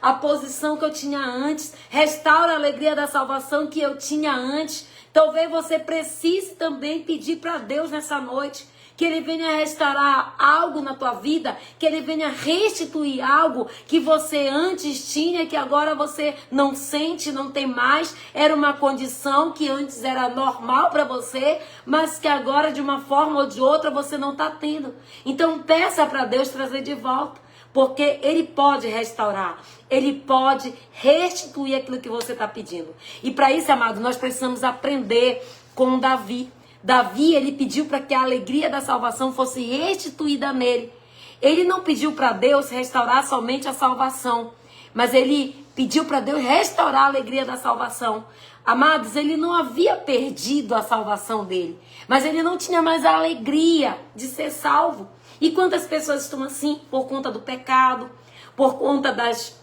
a posição que eu tinha antes, restaura a alegria da salvação que eu tinha antes. Talvez você precise também pedir para Deus nessa noite, que Ele venha restaurar algo na tua vida, que Ele venha restituir algo que você antes tinha, que agora você não sente, não tem mais. Era uma condição que antes era normal para você, mas que agora de uma forma ou de outra você não está tendo. Então peça para Deus trazer de volta, porque Ele pode restaurar, Ele pode restituir aquilo que você está pedindo. E para isso, amado, nós precisamos aprender com Davi. Davi, ele pediu para que a alegria da salvação fosse restituída nele. Ele não pediu para Deus restaurar somente a salvação, mas ele pediu para Deus restaurar a alegria da salvação. Amados, ele não havia perdido a salvação dele, mas ele não tinha mais a alegria de ser salvo. E quantas pessoas estão assim por conta do pecado, por conta das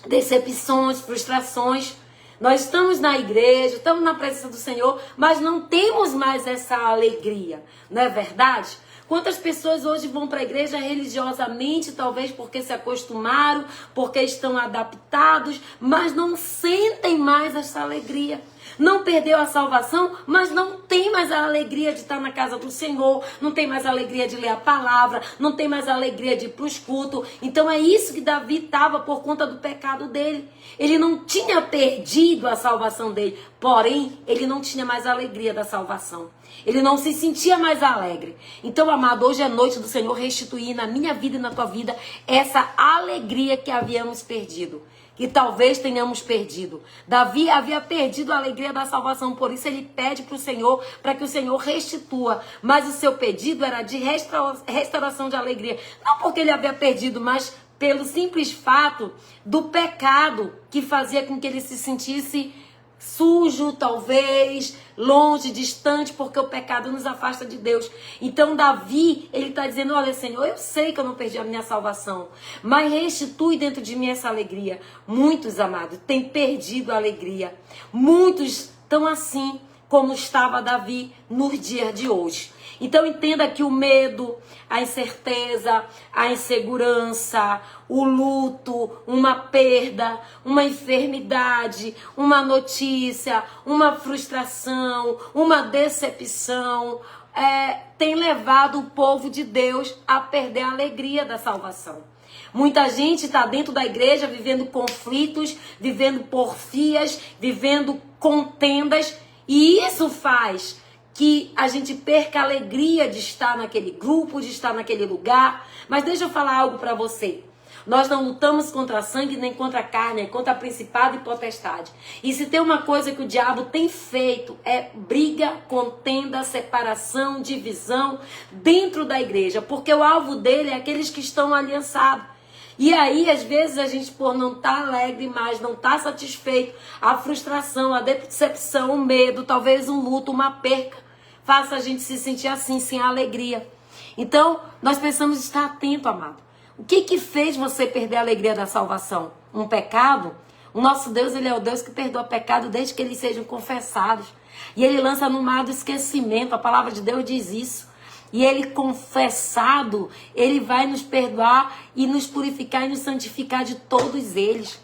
decepções, frustrações? Nós estamos na igreja, estamos na presença do Senhor, mas não temos mais essa alegria, não é verdade? Quantas pessoas hoje vão para a igreja religiosamente, talvez porque se acostumaram, porque estão adaptados, mas não sentem mais essa alegria. Não perdeu a salvação, mas não tem mais a alegria de estar na casa do Senhor, não tem mais a alegria de ler a palavra, não tem mais a alegria de ir para os cultos. Então é isso que Davi estava por conta do pecado dele. Ele não tinha perdido a salvação dele, porém ele não tinha mais a alegria da salvação. Ele não se sentia mais alegre. Então, amado, hoje é noite do Senhor restituir na minha vida e na tua vida essa alegria que havíamos perdido, que talvez tenhamos perdido. Davi havia perdido a alegria da salvação, por isso ele pede para o Senhor, para que o Senhor restitua. Mas o seu pedido era de restauração de alegria. Não porque ele havia perdido, mas pelo simples fato do pecado que fazia com que ele se sentisse sujo, talvez, longe, distante, porque o pecado nos afasta de Deus. Então Davi, ele está dizendo, olha Senhor, eu sei que eu não perdi a minha salvação, mas restitui dentro de mim essa alegria. Muitos, amados, têm perdido a alegria. Muitos estão assim como estava Davi nos dias de hoje. Então entenda que o medo, a incerteza, a insegurança, o luto, uma perda, uma enfermidade, uma notícia, uma frustração, uma decepção, tem levado o povo de Deus a perder a alegria da salvação. Muita gente está dentro da igreja vivendo conflitos, vivendo porfias, vivendo contendas, e isso faz que a gente perca a alegria de estar naquele grupo, de estar naquele lugar. Mas deixa eu falar algo para você. Nós não lutamos contra sangue nem contra a carne, é contra principado e potestade. E se tem uma coisa que o diabo tem feito, é briga, contenda, separação, divisão dentro da igreja. Porque o alvo dele é aqueles que estão aliançados. E aí, às vezes, a gente, por não estar alegre mais, não estar satisfeito, a frustração, a decepção, o medo, talvez um luto, uma perca, faça a gente se sentir assim, sem alegria. Então, nós precisamos estar atento, amado. O que fez você perder a alegria da salvação? Um pecado? O nosso Deus, ele é o Deus que perdoa pecado desde que eles sejam confessados. E ele lança no mar do esquecimento, a palavra de Deus diz isso. e ele confessado, ele vai nos perdoar e nos purificar e nos santificar de todos eles.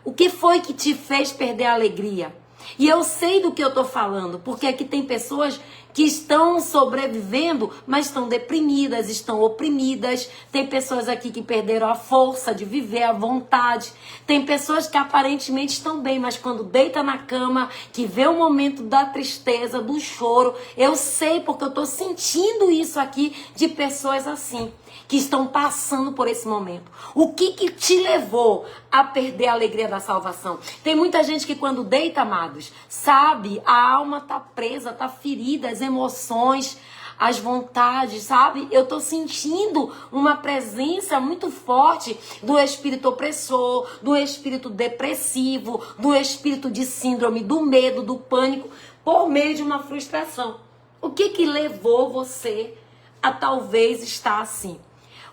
O que foi que te fez perder a alegria? E eu sei do que eu estou falando, porque aqui tem pessoas que estão sobrevivendo, mas estão deprimidas, estão oprimidas. Tem pessoas aqui que perderam a força de viver, a vontade. Tem pessoas que aparentemente estão bem, mas quando deita na cama, que vê o momento da tristeza, do choro, eu sei porque eu estou sentindo isso aqui de pessoas assim, que estão passando por esse momento. O que te levou a perder a alegria da salvação? Tem muita gente que quando deita, amados, sabe, a alma tá presa, tá ferida, as emoções, as vontades, sabe? Eu tô sentindo uma presença muito forte do espírito opressor, do espírito depressivo, do espírito de síndrome do medo, do pânico, por meio de uma frustração. O que levou você a talvez estar assim?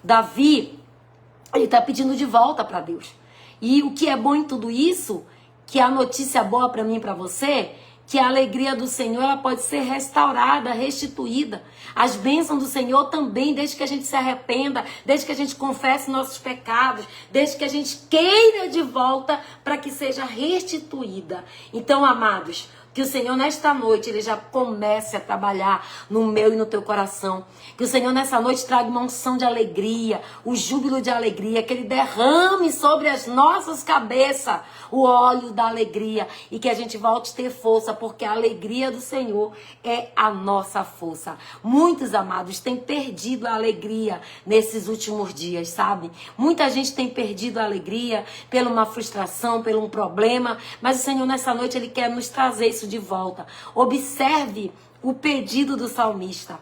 Davi, ele está pedindo de volta para Deus. E o que é bom em tudo isso, que a notícia boa para mim e para você, que a alegria do Senhor ela pode ser restaurada, restituída. As bênçãos do Senhor também, desde que a gente se arrependa, desde que a gente confesse nossos pecados, desde que a gente queira de volta para que seja restituída. Então, amados, que o Senhor nesta noite, Ele já comece a trabalhar no meu e no teu coração. Que o Senhor nessa noite traga uma unção de alegria, o júbilo de alegria, que Ele derrame sobre as nossas cabeças o óleo da alegria e que a gente volte a ter força, porque a alegria do Senhor é a nossa força. Muitos, amados, têm perdido a alegria nesses últimos dias, sabe? Muita gente tem perdido a alegria por uma frustração, por um problema, mas o Senhor nessa noite, Ele quer nos trazer isso de volta. Observe o pedido do salmista.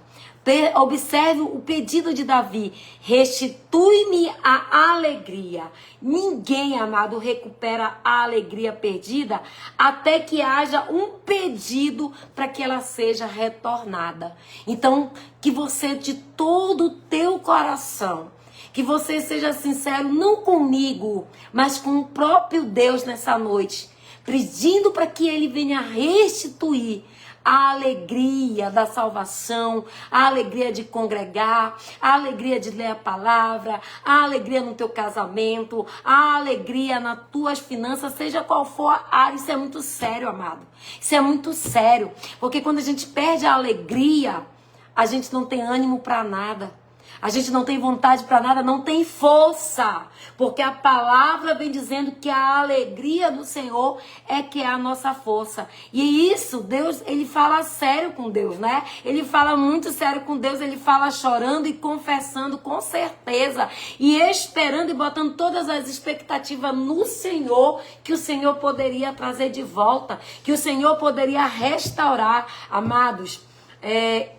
Observe o pedido de Davi. Restitui-me a alegria. Ninguém, amado, recupera a alegria perdida até que haja um pedido para que ela seja retornada. Então, que você de todo o teu coração, que você seja sincero, não comigo, mas com o próprio Deus nessa noite, pedindo para que Ele venha restituir a alegria da salvação, a alegria de congregar, a alegria de ler a palavra, a alegria no teu casamento, a alegria nas tuas finanças, seja qual for a área. Isso é muito sério, amado. Isso é muito sério, porque quando a gente perde a alegria, a gente não tem ânimo para nada. A gente não tem vontade para nada, não tem força. Porque a palavra vem dizendo que a alegria do Senhor é que é a nossa força. E isso, Deus, Ele fala sério com Deus, né? Ele fala muito sério com Deus, Ele fala chorando e confessando com certeza. E esperando e botando todas as expectativas no Senhor, que o Senhor poderia trazer de volta, que o Senhor poderia restaurar. Amados,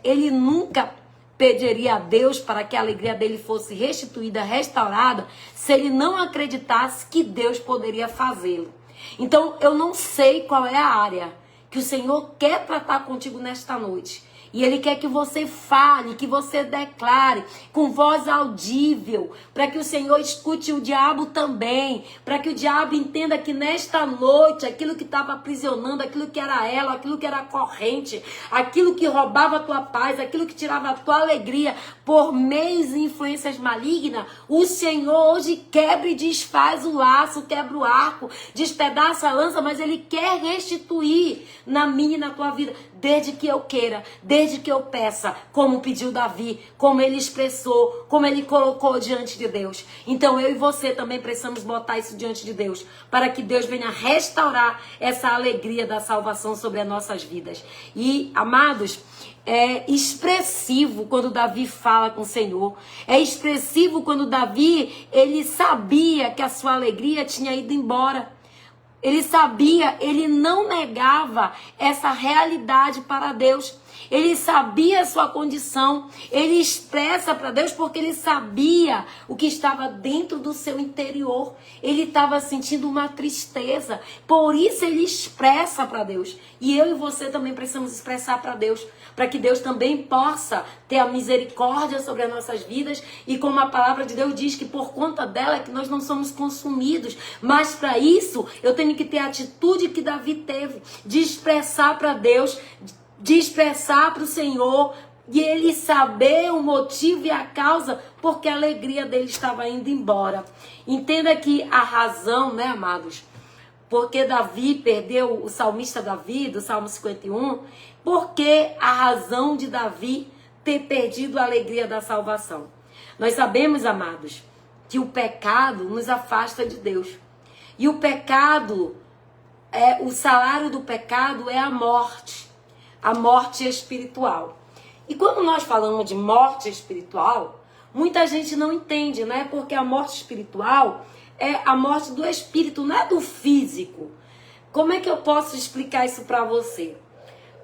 Ele nunca pediria a Deus para que a alegria dele fosse restituída, restaurada, se ele não acreditasse que Deus poderia fazê-lo. Então, eu não sei qual é a área que o Senhor quer tratar contigo nesta noite. E Ele quer que você fale, que você declare com voz audível, para que o Senhor escute o diabo também, para que o diabo entenda que nesta noite, aquilo que estava aprisionando, aquilo que era ela, aquilo que era corrente, aquilo que roubava a tua paz, aquilo que tirava a tua alegria, por meios e influências malignas, o Senhor hoje quebra e desfaz o laço, quebra o arco, despedaça a lança, mas Ele quer restituir na minha e na tua vida, desde que eu queira, desde que eu peça, como pediu Davi, como ele expressou, como ele colocou diante de Deus. Então eu e você também precisamos botar isso diante de Deus, para que Deus venha restaurar essa alegria da salvação sobre as nossas vidas. E, amados, é expressivo quando Davi fala com o Senhor. É expressivo quando Davi, ele sabia que a sua alegria tinha ido embora. Ele sabia, ele não negava essa realidade para Deus. Ele sabia a sua condição, ele expressa para Deus porque ele sabia o que estava dentro do seu interior. Ele estava sentindo uma tristeza, por isso ele expressa para Deus. E eu e você também precisamos expressar para Deus, para que Deus também possa ter a misericórdia sobre as nossas vidas. E como a palavra de Deus diz que por conta dela é que nós não somos consumidos. Mas para isso eu tenho que ter a atitude que Davi teve, de expressar para Deus, de expressar para o Senhor de ele saber o motivo e a causa porque a alegria dele estava indo embora. Entenda que a razão, né, amados, porque Davi perdeu, o salmista Davi, do Salmo 51, porque a razão de Davi ter perdido a alegria da salvação. Nós sabemos, amados, que o pecado nos afasta de Deus. E o pecado, o salário do pecado é a morte espiritual. E quando nós falamos de morte espiritual, muita gente não entende, né? Porque a morte espiritual é a morte do espírito, não é do físico. Como é que eu posso explicar isso para você?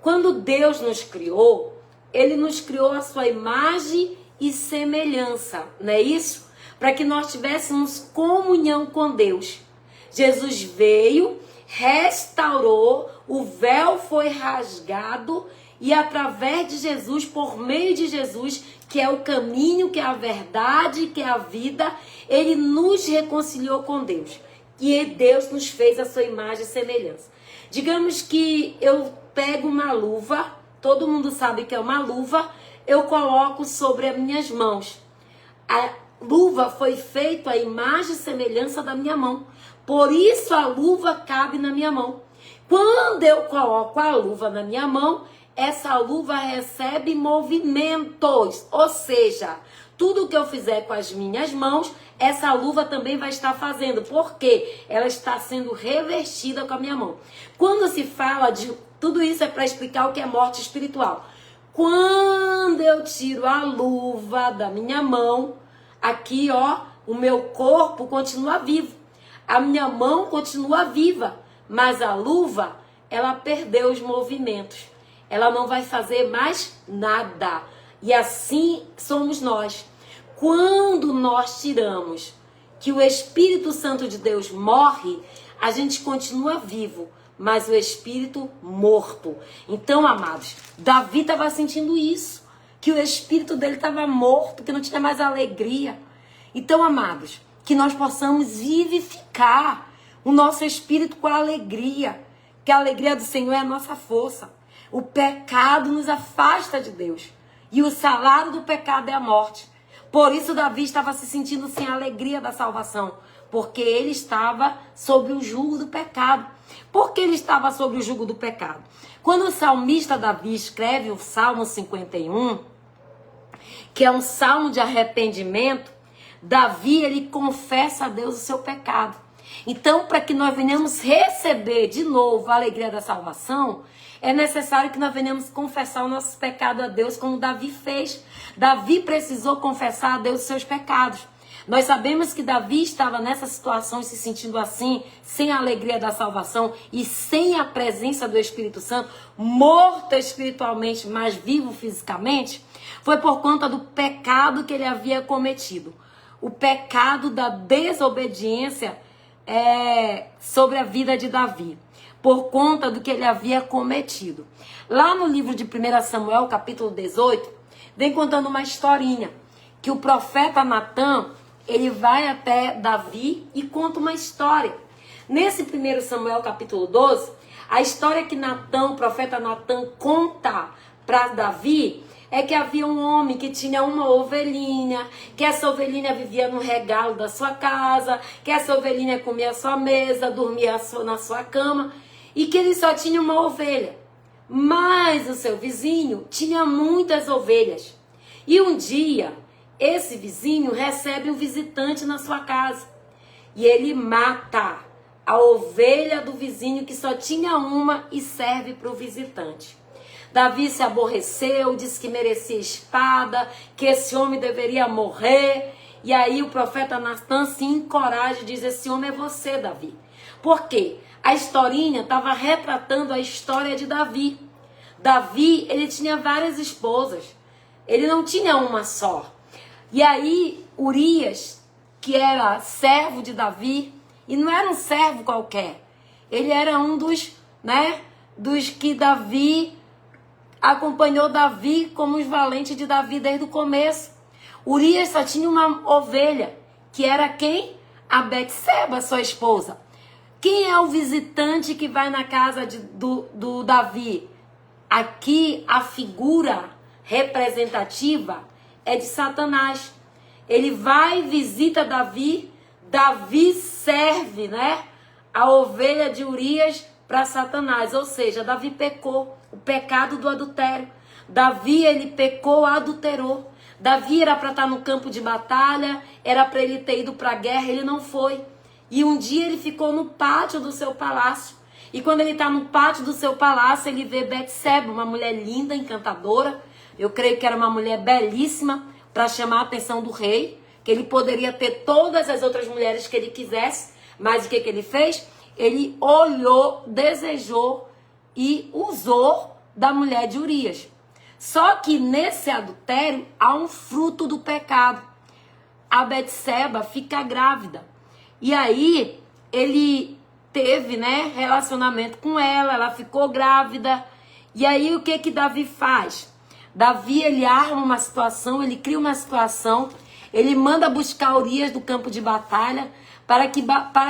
Quando Deus nos criou, Ele nos criou a sua imagem e semelhança, não é isso? Para que nós tivéssemos comunhão com Deus. Jesus veio, restaurou, o véu foi rasgado e através de Jesus, por meio de Jesus, que é o caminho, que é a verdade, que é a vida, Ele nos reconciliou com Deus. E Deus nos fez a sua imagem e semelhança. Digamos que eu pego uma luva, todo mundo sabe que é uma luva, eu coloco sobre as minhas mãos. A luva foi feita à imagem e semelhança da minha mão. Por isso a luva cabe na minha mão. Quando eu coloco a luva na minha mão, essa luva recebe movimentos. Ou seja, tudo que eu fizer com as minhas mãos, essa luva também vai estar fazendo. Porque ela está sendo revestida com a minha mão. Quando se fala de... Tudo isso é para explicar o que é morte espiritual. Quando eu tiro a luva da minha mão, aqui, ó, o meu corpo continua vivo. A minha mão continua viva, mas a luva, ela perdeu os movimentos. Ela não vai fazer mais nada. E assim somos nós. Quando nós tiramos que o Espírito Santo de Deus morre, a gente continua vivo, mas o Espírito morto. Então, amados, Davi estava sentindo isso, que o Espírito dele estava morto, que não tinha mais alegria. Então, amados, que nós possamos vivificar o nosso espírito com a alegria, que a alegria do Senhor é a nossa força. O pecado nos afasta de Deus e o salário do pecado é a morte. Por isso Davi estava se sentindo sem a alegria da salvação, porque ele estava sob o jugo do pecado. Por que ele estava sob o jugo do pecado? Quando o salmista Davi escreve o Salmo 51, que é um salmo de arrependimento, Davi, ele confessa a Deus o seu pecado. Então, para que nós venhamos receber de novo a alegria da salvação, é necessário que nós venhamos confessar o nosso pecado a Deus, como Davi fez. Davi precisou confessar a Deus os seus pecados. Nós sabemos que Davi estava nessa situação, se sentindo assim, sem a alegria da salvação e sem a presença do Espírito Santo, morto espiritualmente, mas vivo fisicamente, foi por conta do pecado que ele havia cometido. O pecado da desobediência sobre a vida de Davi, por conta do que ele havia cometido. Lá no livro de 1 Samuel, capítulo 18, vem contando uma historinha, que o profeta Natã, ele vai até Davi e conta uma história. Nesse 1 Samuel, capítulo 12, a história que Natã, o profeta Natã, conta para Davi, é que havia um homem que tinha uma ovelhinha, que essa ovelhinha vivia no regalo da sua casa, que essa ovelhinha comia à sua mesa, dormia na sua cama, e que ele só tinha uma ovelha. Mas o seu vizinho tinha muitas ovelhas. E um dia, esse vizinho recebe um visitante na sua casa. E ele mata a ovelha do vizinho, que só tinha uma, e serve para o visitante. Davi se aborreceu, disse que merecia espada, que esse homem deveria morrer. E aí o profeta Natã se encoraja e diz: esse homem é você, Davi. Por quê? A historinha estava retratando a história de Davi. Davi, ele tinha várias esposas. Ele não tinha uma só. E aí Urias, que era servo de Davi, e não era um servo qualquer. Ele era um dos que Davi... acompanhou Davi como os valentes de Davi desde o começo. Urias só tinha uma ovelha, que era quem? A Betseba, sua esposa. Quem é o visitante que vai na casa do Davi? Aqui a figura representativa é de Satanás. Ele vai e visita Davi, Davi serve, né, a ovelha de Urias para Satanás, ou seja, Davi pecou, o pecado do adultério. Davi, ele pecou, adulterou. Davi era para estar no campo de batalha, era para ele ter ido para a guerra, ele não foi. E um dia ele ficou no pátio do seu palácio. E quando ele está no pátio do seu palácio, ele vê Betseba, uma mulher linda, encantadora. Eu creio que era uma mulher belíssima para chamar a atenção do rei, que ele poderia ter todas as outras mulheres que ele quisesse. Mas o que ele fez? Ele olhou, desejou e usou da mulher de Urias. Só que nesse adultério há um fruto do pecado. A Betseba fica grávida. E aí ele teve, né, relacionamento com ela ficou grávida. E aí o que Davi faz? Davi, ele arma uma situação, ele cria uma situação, ele manda buscar Urias do campo de batalha para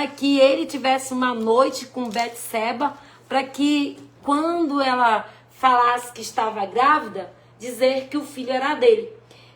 que ele tivesse uma noite com Betseba, para que quando ela falasse que estava grávida, dizer que o filho era dele.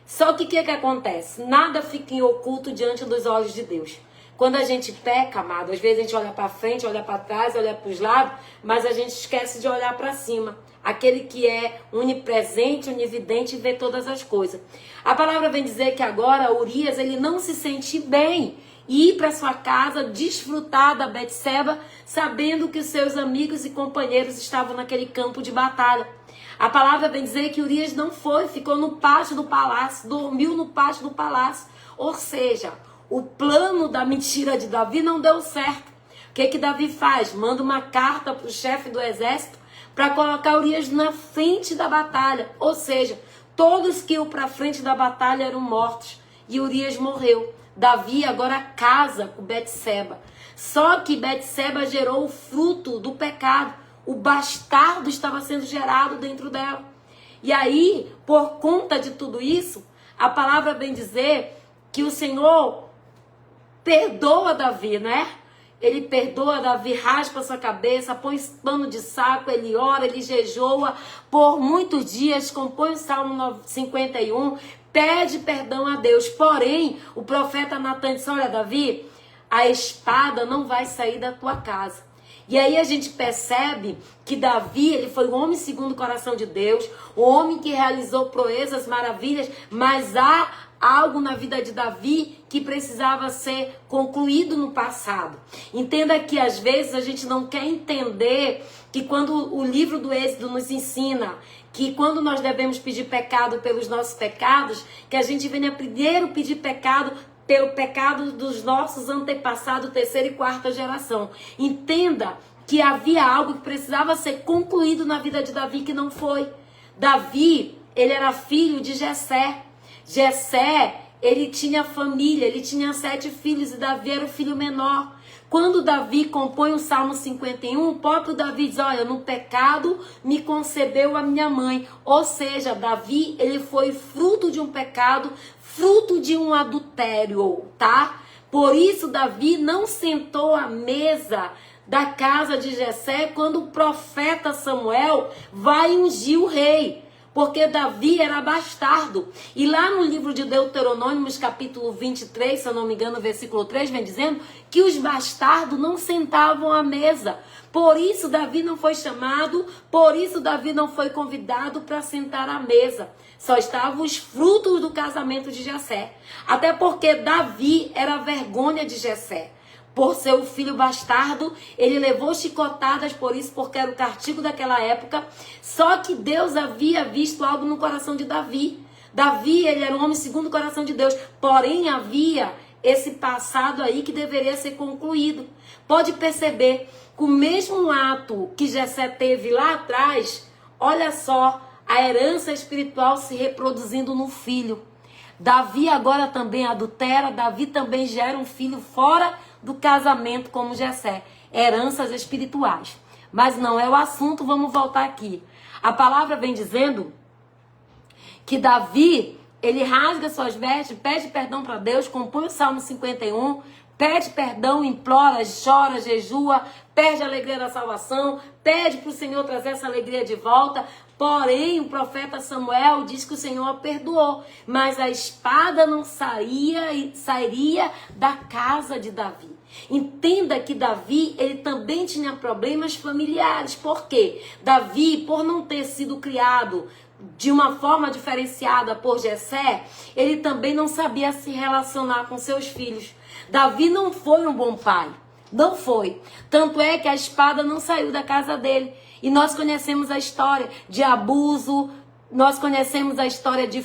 Só que o que acontece? Nada fica em oculto diante dos olhos de Deus. Quando a gente peca, amado, às vezes a gente olha para frente, olha para trás, olha para os lados, mas a gente esquece de olhar para cima. Aquele que é onipresente, onividente e vê todas as coisas. A palavra vem dizer que agora Urias, ele não se sente bem e ir para sua casa, desfrutar da Betseba, sabendo que os seus amigos e companheiros estavam naquele campo de batalha. A palavra vem dizer que Urias não foi, ficou no pátio do palácio, dormiu no pátio do palácio. Ou seja, o plano da mentira de Davi não deu certo. O que Davi faz? Manda uma carta para o chefe do exército para colocar Urias na frente da batalha. Ou seja, todos que iam para a frente da batalha eram mortos. E Urias morreu. Davi agora casa com Betseba. Só que Betseba gerou o fruto do pecado. O bastardo estava sendo gerado dentro dela. E aí, por conta de tudo isso, a palavra vem dizer que o Senhor perdoa Davi, né? Ele perdoa Davi, raspa sua cabeça, põe pano de saco, ele ora, ele jejua por muitos dias, compõe o Salmo 51, pede perdão a Deus. Porém, o profeta Natan disse, olha Davi, a espada não vai sair da tua casa. E aí a gente percebe que Davi, ele foi um homem segundo o coração de Deus, um homem que realizou proezas, maravilhas, mas há algo na vida de Davi que precisava ser concluído no passado. Entenda que às vezes a gente não quer entender que quando o livro do Êxodo nos ensina que quando nós devemos pedir pecado pelos nossos pecados, que a gente venha primeiro pedir pecado pelo pecado dos nossos antepassados, terceira e quarta geração. Entenda que havia algo que precisava ser concluído na vida de Davi que não foi. Davi, ele era filho de Jessé. Jessé, ele tinha família, ele tinha 7 filhos e Davi era o filho menor. Quando Davi compõe o Salmo 51, o próprio Davi diz, olha, no pecado me concebeu a minha mãe. Ou seja, Davi, ele foi fruto de um pecado, fruto de um adultério, tá? Por isso Davi não sentou à mesa da casa de Jessé quando o profeta Samuel vai ungir o rei. Porque Davi era bastardo. E lá no livro de Deuteronômios, capítulo 23, se eu não me engano, versículo 3, vem dizendo que os bastardos não sentavam à mesa. Por isso Davi não foi chamado, por isso Davi não foi convidado para sentar à mesa. Só estavam os frutos do casamento de Jessé. Até porque Davi era a vergonha de Jessé. Por ser o filho bastardo, ele levou chicotadas por isso, porque era o castigo daquela época. Só que Deus havia visto algo no coração de Davi. Davi, ele era um homem segundo o coração de Deus. Porém, havia esse passado aí que deveria ser concluído. Pode perceber que o mesmo ato que Jessé teve lá atrás, olha só, a herança espiritual se reproduzindo no filho. Davi agora também adultera, Davi também gera um filho fora do casamento como Jessé. Heranças espirituais. Mas não é o assunto, vamos voltar aqui. A palavra vem dizendo que Davi, ele rasga suas vestes, pede perdão para Deus, compõe o Salmo 51, pede perdão, implora, chora, jejua, perde a alegria da salvação, pede para o Senhor trazer essa alegria de volta. Porém, o profeta Samuel diz que o Senhor a perdoou, mas a espada não sairia da casa de Davi. Entenda que Davi, ele também tinha problemas familiares. Por quê? Davi, por não ter sido criado de uma forma diferenciada por Jessé, ele também não sabia se relacionar com seus filhos. Davi não foi um bom pai. Não foi. Tanto é que a espada não saiu da casa dele. E nós conhecemos a história de abuso, nós conhecemos a história de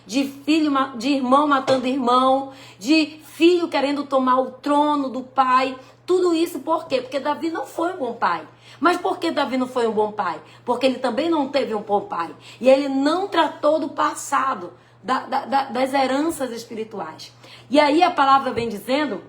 de irmão matando irmão, de filho querendo tomar o trono do pai. Tudo isso por quê? Porque Davi não foi um bom pai. Mas por que Davi não foi um bom pai? Porque ele também não teve um bom pai. E ele não tratou do passado, das heranças espirituais. E aí a palavra vem dizendo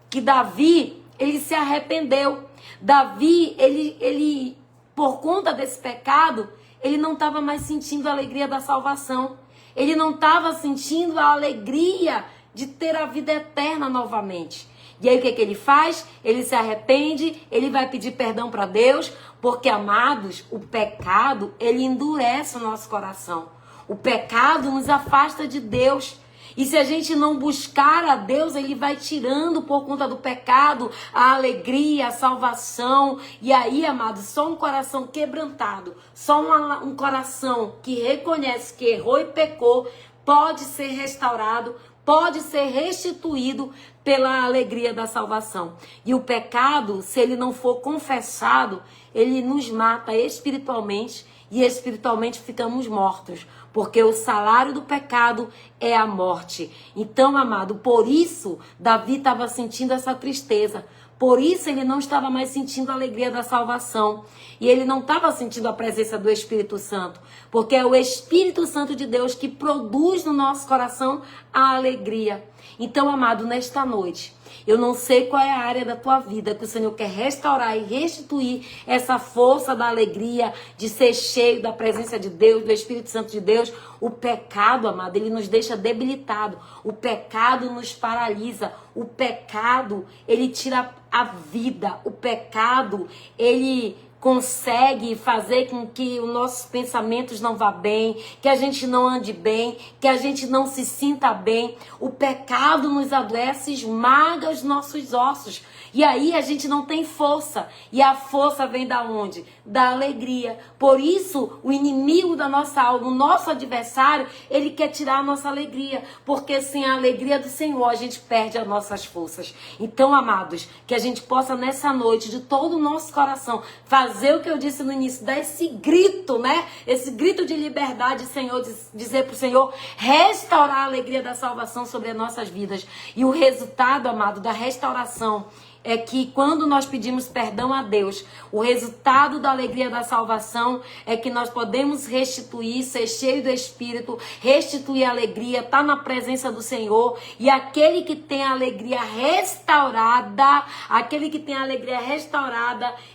que Davi, ele se arrependeu. Davi, ele por conta desse pecado, ele não estava mais sentindo a alegria da salvação. Ele não estava sentindo a alegria de ter a vida eterna novamente. E aí o que ele faz? Ele se arrepende, ele vai pedir perdão para Deus, porque, amados, o pecado, ele endurece o nosso coração. O pecado nos afasta de Deus. E se a gente não buscar a Deus, ele vai tirando por conta do pecado a alegria, a salvação. E aí, amados, só um coração quebrantado, só um coração que reconhece que errou e pecou, pode ser restaurado, pode ser restituído pela alegria da salvação. E o pecado, se ele não for confessado, ele nos mata espiritualmente e espiritualmente ficamos mortos. Porque o salário do pecado é a morte. Então, amado, por isso Davi estava sentindo essa tristeza. Por isso ele não estava mais sentindo a alegria da salvação. E ele não estava sentindo a presença do Espírito Santo. Porque é o Espírito Santo de Deus que produz no nosso coração a alegria. Então, amado, nesta noite, eu não sei qual é a área da tua vida que o Senhor quer restaurar e restituir essa força da alegria, de ser cheio da presença de Deus, do Espírito Santo de Deus. O pecado, amado, ele nos deixa debilitado. O pecado nos paralisa. O pecado, ele tira a vida. O pecado, ele consegue fazer com que os nossos pensamentos não vá bem, que a gente não ande bem, que a gente não se sinta bem. O pecado nos adoece, esmaga os nossos ossos. E aí a gente não tem força. E a força vem da onde? Da alegria. Por isso, o inimigo da nossa alma, o nosso adversário, ele quer tirar a nossa alegria. Porque sem a alegria do Senhor, a gente perde as nossas forças. Então, amados, que a gente possa nessa noite, de todo o nosso coração, fazer o que eu disse no início, dar esse grito, né? Esse grito de liberdade, Senhor, dizer pro Senhor, restaurar a alegria da salvação sobre as nossas vidas. E o resultado, amado, da restauração é que quando nós pedimos perdão a Deus, o resultado da alegria da salvação é que nós podemos restituir, ser cheio do Espírito, restituir a alegria, estar na presença do Senhor. E aquele que tem a alegria restaurada,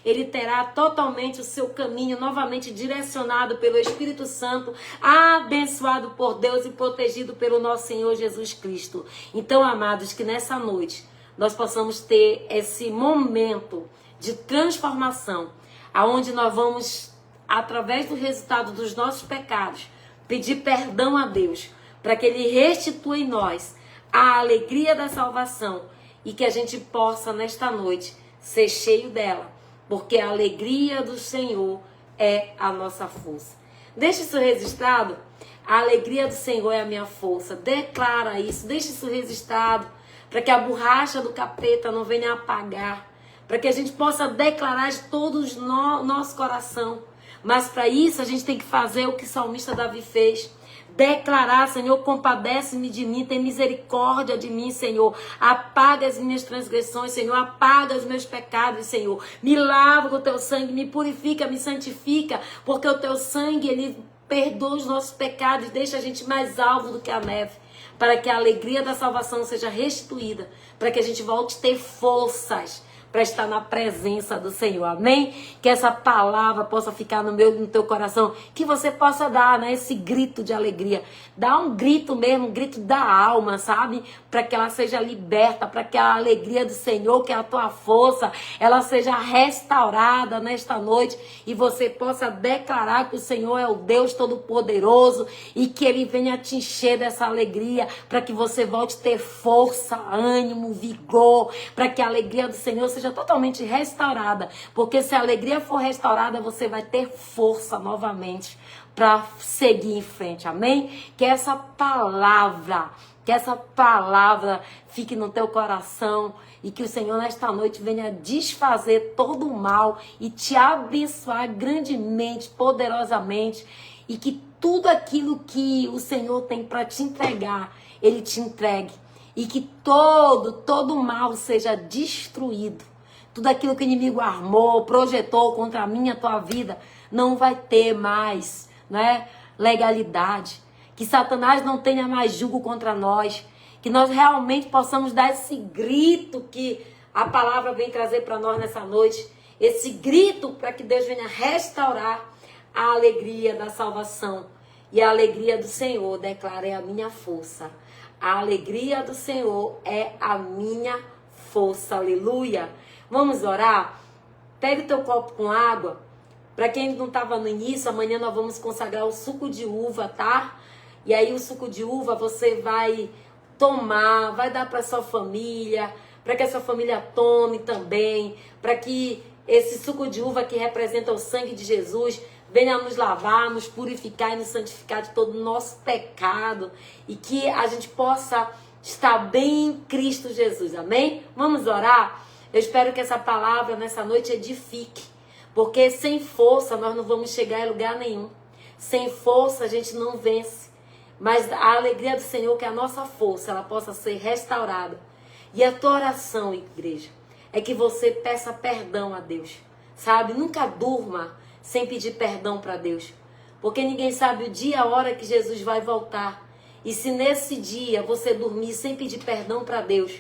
ele terá totalmente o seu caminho novamente direcionado pelo Espírito Santo, abençoado por Deus e protegido pelo nosso Senhor Jesus Cristo. Então, amados, que nessa noite nós possamos ter esse momento de transformação, aonde nós vamos, através do resultado dos nossos pecados, pedir perdão a Deus, para que Ele restitua em nós a alegria da salvação e que a gente possa, nesta noite, ser cheio dela, porque a alegria do Senhor é a nossa força. Deixe isso registrado, a alegria do Senhor é a minha força. Declara isso, deixe isso registrado, para que a borracha do capeta não venha apagar, para que a gente possa declarar de todo o nosso coração. Mas para isso a gente tem que fazer o que o salmista Davi fez. Declarar, Senhor, compadece-me de mim, tem misericórdia de mim, Senhor. Apaga as minhas transgressões, Senhor. Apaga os meus pecados, Senhor. Me lava com o teu sangue, me purifica, me santifica, porque o teu sangue, ele perdoa os nossos pecados, deixa a gente mais alvo do que a neve, para que a alegria da salvação seja restituída, para que a gente volte a ter forças para estar na presença do Senhor, amém? Que essa palavra possa ficar no teu coração, que você possa dar, né, esse grito de alegria, dar um grito mesmo, um grito da alma, sabe? Para que ela seja liberta, para que a alegria do Senhor, que é a tua força, ela seja restaurada nesta noite e você possa declarar que o Senhor é o Deus Todo-Poderoso e que Ele venha te encher dessa alegria, para que você volte a ter força, ânimo, vigor, para que a alegria do Senhor seja totalmente restaurada, porque se a alegria for restaurada, você vai ter força novamente para seguir em frente, amém? Que essa palavra fique no teu coração e que o Senhor nesta noite venha desfazer todo o mal e te abençoar grandemente, poderosamente, e que tudo aquilo que o Senhor tem para te entregar, Ele te entregue, e que todo mal seja destruído. Tudo aquilo que o inimigo armou, projetou contra a minha, a tua vida, não vai ter mais, né, legalidade. Que Satanás não tenha mais julgo contra nós. Que nós realmente possamos dar esse grito que a palavra vem trazer para nós nessa noite. Esse grito para que Deus venha restaurar a alegria da salvação. E a alegria do Senhor, declara, é a minha força. A alegria do Senhor é a minha força. Aleluia. Vamos orar? Pega o teu copo com água. Para quem não estava no início, amanhã nós vamos consagrar o suco de uva, tá? E aí o suco de uva você vai tomar, vai dar para sua família, para que a sua família tome também, para que esse suco de uva que representa o sangue de Jesus venha nos lavar, nos purificar e nos santificar de todo o nosso pecado e que a gente possa estar bem em Cristo Jesus, amém? Vamos orar? Eu espero que essa palavra nessa noite edifique, porque sem força nós não vamos chegar em lugar nenhum. Sem força a gente não vence. Mas a alegria do Senhor, que é a nossa força, ela possa ser restaurada. E a tua oração, igreja, é que você peça perdão a Deus. Sabe? Nunca durma sem pedir perdão para Deus. Porque ninguém sabe o dia, a hora que Jesus vai voltar. E se nesse dia você dormir sem pedir perdão para Deus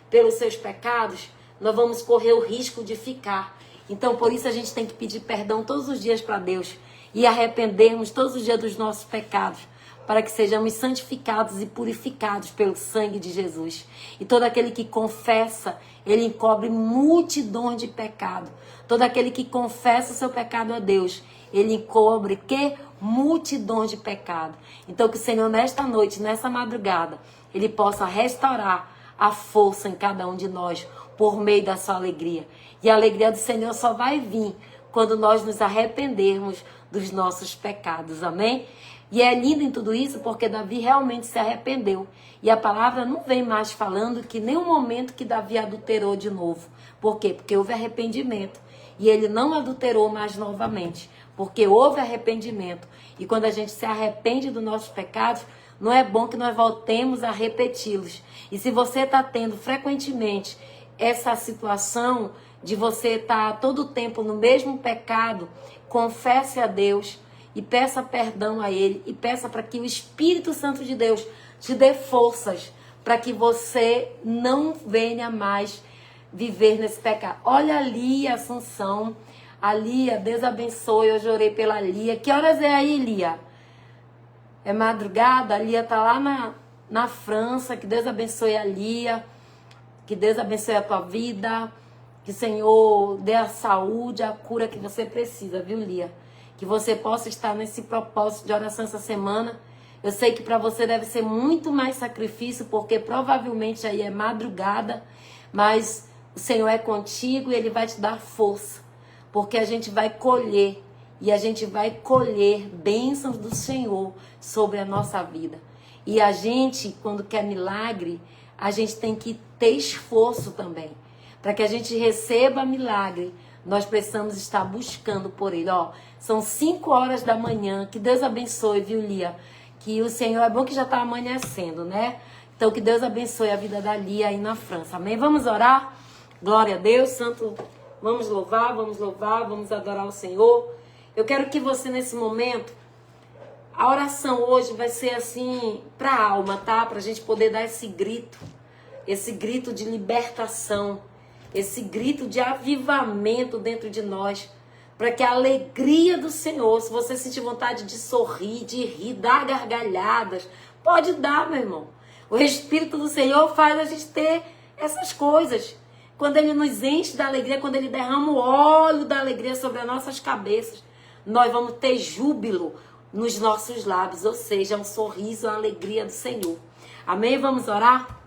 pelos seus pecados, nós vamos correr o risco de ficar. Então, por isso a gente tem que pedir perdão todos os dias para Deus e arrependermos todos os dias dos nossos pecados, para que sejamos santificados e purificados pelo sangue de Jesus. E todo aquele que confessa, ele encobre multidões de pecado. Todo aquele que confessa o seu pecado a Deus, ele encobre que? Multidões de pecado. Então que o Senhor nesta noite, nessa madrugada, ele possa restaurar a força em cada um de nós, por meio da sua alegria. E a alegria do Senhor só vai vir quando nós nos arrependermos dos nossos pecados, amém? E é lindo em tudo isso porque Davi realmente se arrependeu. E a palavra não vem mais falando que nenhum momento que Davi adulterou de novo. Por quê? Porque houve arrependimento. E ele não adulterou mais novamente. Porque houve arrependimento. E quando a gente se arrepende dos nossos pecados, não é bom que nós voltemos a repeti-los. E se você está tendo frequentemente essa situação de você estar todo o tempo no mesmo pecado, confesse a Deus e peça perdão a Ele e peça para que o Espírito Santo de Deus te dê forças para que você não venha mais viver nesse pecado. Olha a Lia Assunção, a Lia, Deus abençoe, hoje orei pela Lia. Que horas é aí, Lia? É madrugada? A Lia está lá na França, que Deus abençoe a Lia, que Deus abençoe a tua vida, que o Senhor dê a saúde, a cura que você precisa, viu, Lia? Que você possa estar nesse propósito de oração essa semana. Eu sei que para você deve ser muito mais sacrifício, porque provavelmente aí é madrugada, mas o Senhor é contigo e Ele vai te dar força, porque a gente vai colher, e a gente vai colher bênçãos do Senhor sobre a nossa vida. E a gente, quando quer milagre, a gente tem que ter esforço também. Para que a gente receba milagre, nós precisamos estar buscando por Ele. Ó, são 5 horas da manhã. Que Deus abençoe, viu, Lia? Que o Senhor, é bom que já está amanhecendo, né? Então, que Deus abençoe a vida da Lia aí na França. Amém? Vamos orar? Glória a Deus, Santo. Vamos louvar, vamos adorar o Senhor. Eu quero que você, nesse momento, a oração hoje vai ser assim, para a alma, tá? Para a gente poder dar esse grito de libertação. esse grito de avivamento dentro de nós, para que a alegria do Senhor, se você sentir vontade de sorrir, de rir, dar gargalhadas, pode dar, meu irmão. O Espírito do Senhor faz a gente ter essas coisas. Quando Ele nos enche da alegria, quando Ele derrama o óleo da alegria sobre as nossas cabeças, nós vamos ter júbilo nos nossos lábios, ou seja, um sorriso, a alegria do Senhor. Amém? Vamos orar?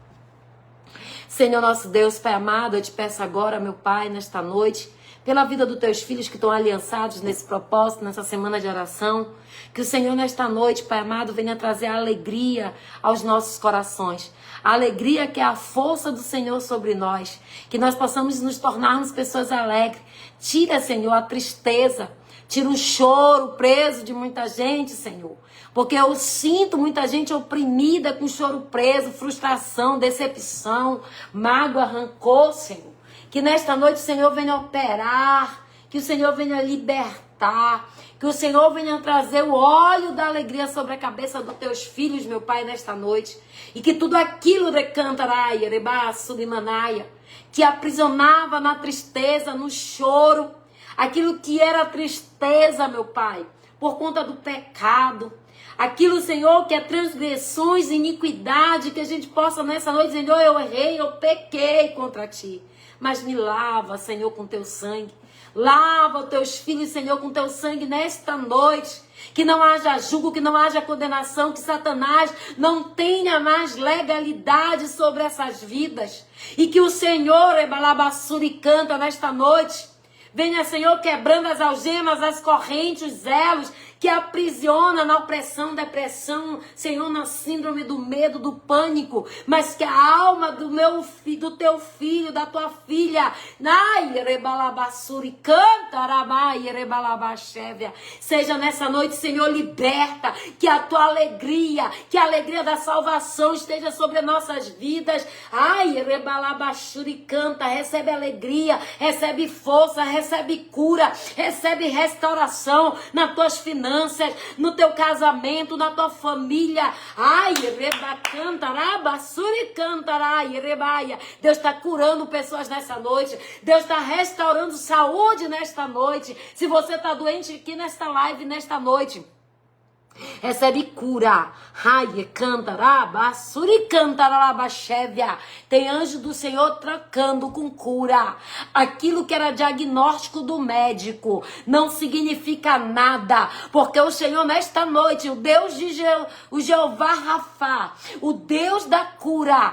Senhor nosso Deus, Pai amado, eu te peço agora, meu Pai, nesta noite, pela vida dos teus filhos que estão aliançados nesse propósito, nessa semana de oração, que o Senhor nesta noite, Pai amado, venha trazer a alegria aos nossos corações. A alegria que é a força do Senhor sobre nós, que nós possamos nos tornarmos pessoas alegres. Tira, Senhor, a tristeza, tira o choro preso de muita gente, Senhor. Porque eu sinto muita gente oprimida com choro preso, frustração, decepção, mágoa, rancor, Senhor. Que nesta noite o Senhor venha operar, que o Senhor venha libertar, que o Senhor venha trazer o óleo da alegria sobre a cabeça dos teus filhos, meu Pai, nesta noite. E que tudo aquilo que aprisionava na tristeza, no choro, aquilo que era tristeza, meu Pai, por conta do pecado, aquilo, Senhor, que é transgressões, iniquidade, que a gente possa nessa noite, Senhor, eu errei, eu pequei contra Ti. Mas me lava, Senhor, com Teu sangue. Lava os Teus filhos, Senhor, com Teu sangue nesta noite. Que não haja julgo, que não haja condenação, que Satanás não tenha mais legalidade sobre essas vidas. E que o Senhor, Ebalabassuri, canta nesta noite. Venha, Senhor, quebrando as algemas, as correntes, os elos, que aprisiona na opressão, depressão, Senhor, na síndrome do medo, do pânico, mas que a alma do teu filho, da tua filha, seja nessa noite, Senhor, liberta, que a tua alegria, que a alegria da salvação esteja sobre as nossas vidas. Canta, recebe alegria, recebe força, recebe cura, recebe restauração nas tuas finanças, no teu casamento, na tua família. Deus está curando pessoas nessa noite. Deus está restaurando saúde nesta noite. Se você está doente aqui nesta live, nesta noite, recebe cura. Tem anjo do Senhor trocando com cura. Aquilo que era diagnóstico do médico não significa nada, porque o Senhor nesta noite, o Deus de o Jeová Rafá, o Deus da cura,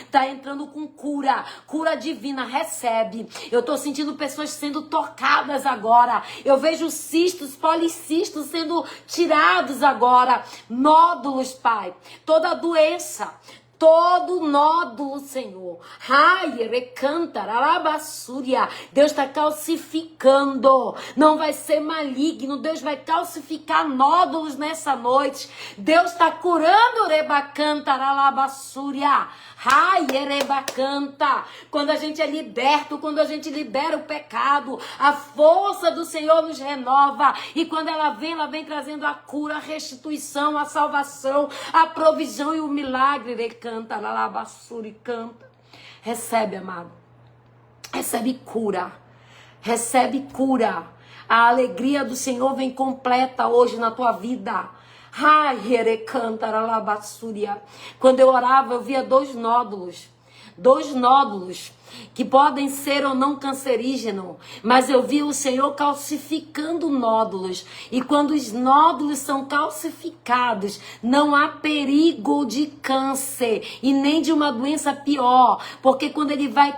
está entrando com cura, cura divina. Recebe. Eu estou sentindo pessoas sendo tocadas agora. Eu vejo cistos, policistos sendo tirados agora, nódulos, Pai, toda doença, todo nódulo, Senhor. Deus está calcificando. Não vai ser maligno. Deus vai calcificar nódulos nessa noite. Deus está curando. Quando a gente é liberto, quando a gente libera o pecado, a força do Senhor nos renova. E quando ela vem trazendo a cura, a restituição, a salvação, a provisão e o milagre. Canta, canta. Recebe, amado. Recebe cura. Recebe cura. A alegria do Senhor vem completa hoje na tua vida. Quando eu orava, eu via dois nódulos que podem ser ou não cancerígenos, mas eu vi o Senhor calcificando nódulos. E quando os nódulos são calcificados, não há perigo de câncer e nem de uma doença pior, porque quando ele vai,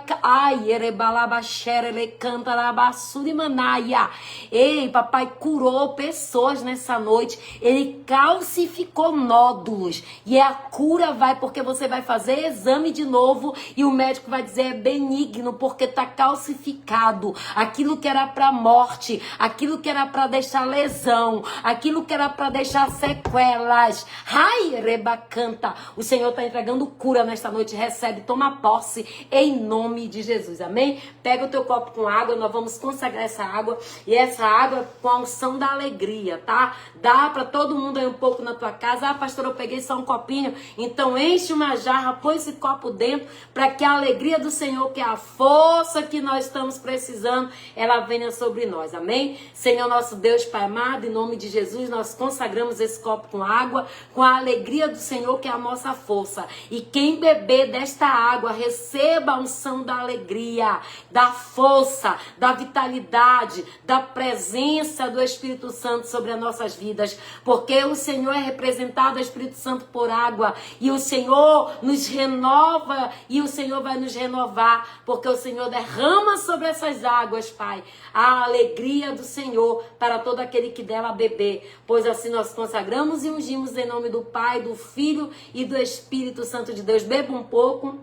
ei, papai curou pessoas nessa noite. Ele calcificou nódulos, e a cura vai, porque você vai fazer exame de novo e o médico vai dizer: é bem benigno, porque está calcificado. Aquilo que era para morte, aquilo que era para deixar lesão, aquilo que era para deixar sequelas. Ai, rebacanta. O Senhor está entregando cura nesta noite. Recebe, toma posse em nome de Jesus. Amém? Pega o teu copo com água, nós vamos consagrar essa água. E essa água com a unção da alegria, tá? Dá para todo mundo aí um pouco na tua casa. Ah, pastor, eu peguei só um copinho. Então enche uma jarra, põe esse copo dentro, para que a alegria do Senhor, que é a força que nós estamos precisando, ela venha sobre nós. Amém? Senhor nosso Deus, Pai amado, em nome de Jesus, nós consagramos esse copo com água, com a alegria do Senhor, que é a nossa força. E quem beber desta água, receba a unção da alegria, da força, da vitalidade, da presença do Espírito Santo sobre as nossas vidas, porque o Senhor é representado, o Espírito Santo, por água, e o Senhor nos renova, e o Senhor vai nos renovar, porque o Senhor derrama sobre essas águas, Pai, a alegria do Senhor para todo aquele que dela beber, pois assim nós consagramos e ungimos em nome do Pai, do Filho e do Espírito Santo de Deus. Beba um pouco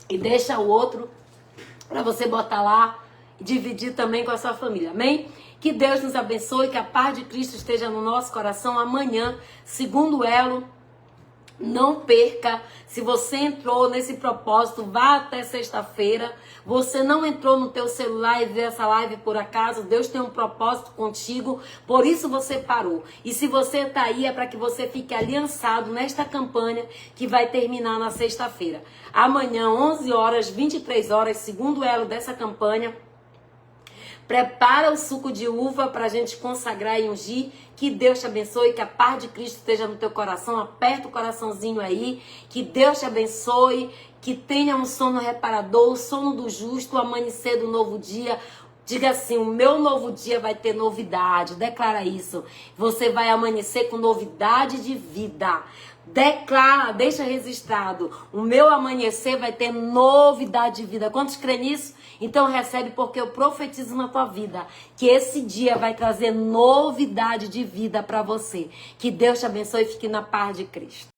e deixa o outro para você botar lá e dividir também com a sua família. Amém? Que Deus nos abençoe, que a paz de Cristo esteja no nosso coração amanhã, segundo elo. Não perca. Se você entrou nesse propósito, vá até sexta-feira. Você não entrou no teu celular e viu essa live por acaso. Deus tem um propósito contigo, por isso você parou. E se você está aí, é para que você fique aliançado nesta campanha que vai terminar na sexta-feira. Amanhã, 11 horas, 23 horas, segundo elo dessa campanha. Prepara o suco de uva para a gente consagrar e ungir. Que Deus te abençoe, que a paz de Cristo esteja no teu coração. Aperta o coraçãozinho aí. Que Deus te abençoe, que tenha um sono reparador, o sono do justo, o amanhecer do novo dia. Diga assim: o meu novo dia vai ter novidade. Declara isso. Você vai amanhecer com novidade de vida. Declara, deixa registrado. O meu amanhecer vai ter novidade de vida. Quantos creem nisso? Então recebe, porque eu profetizo na tua vida que esse dia vai trazer novidade de vida para você. Que Deus te abençoe e fique na paz de Cristo.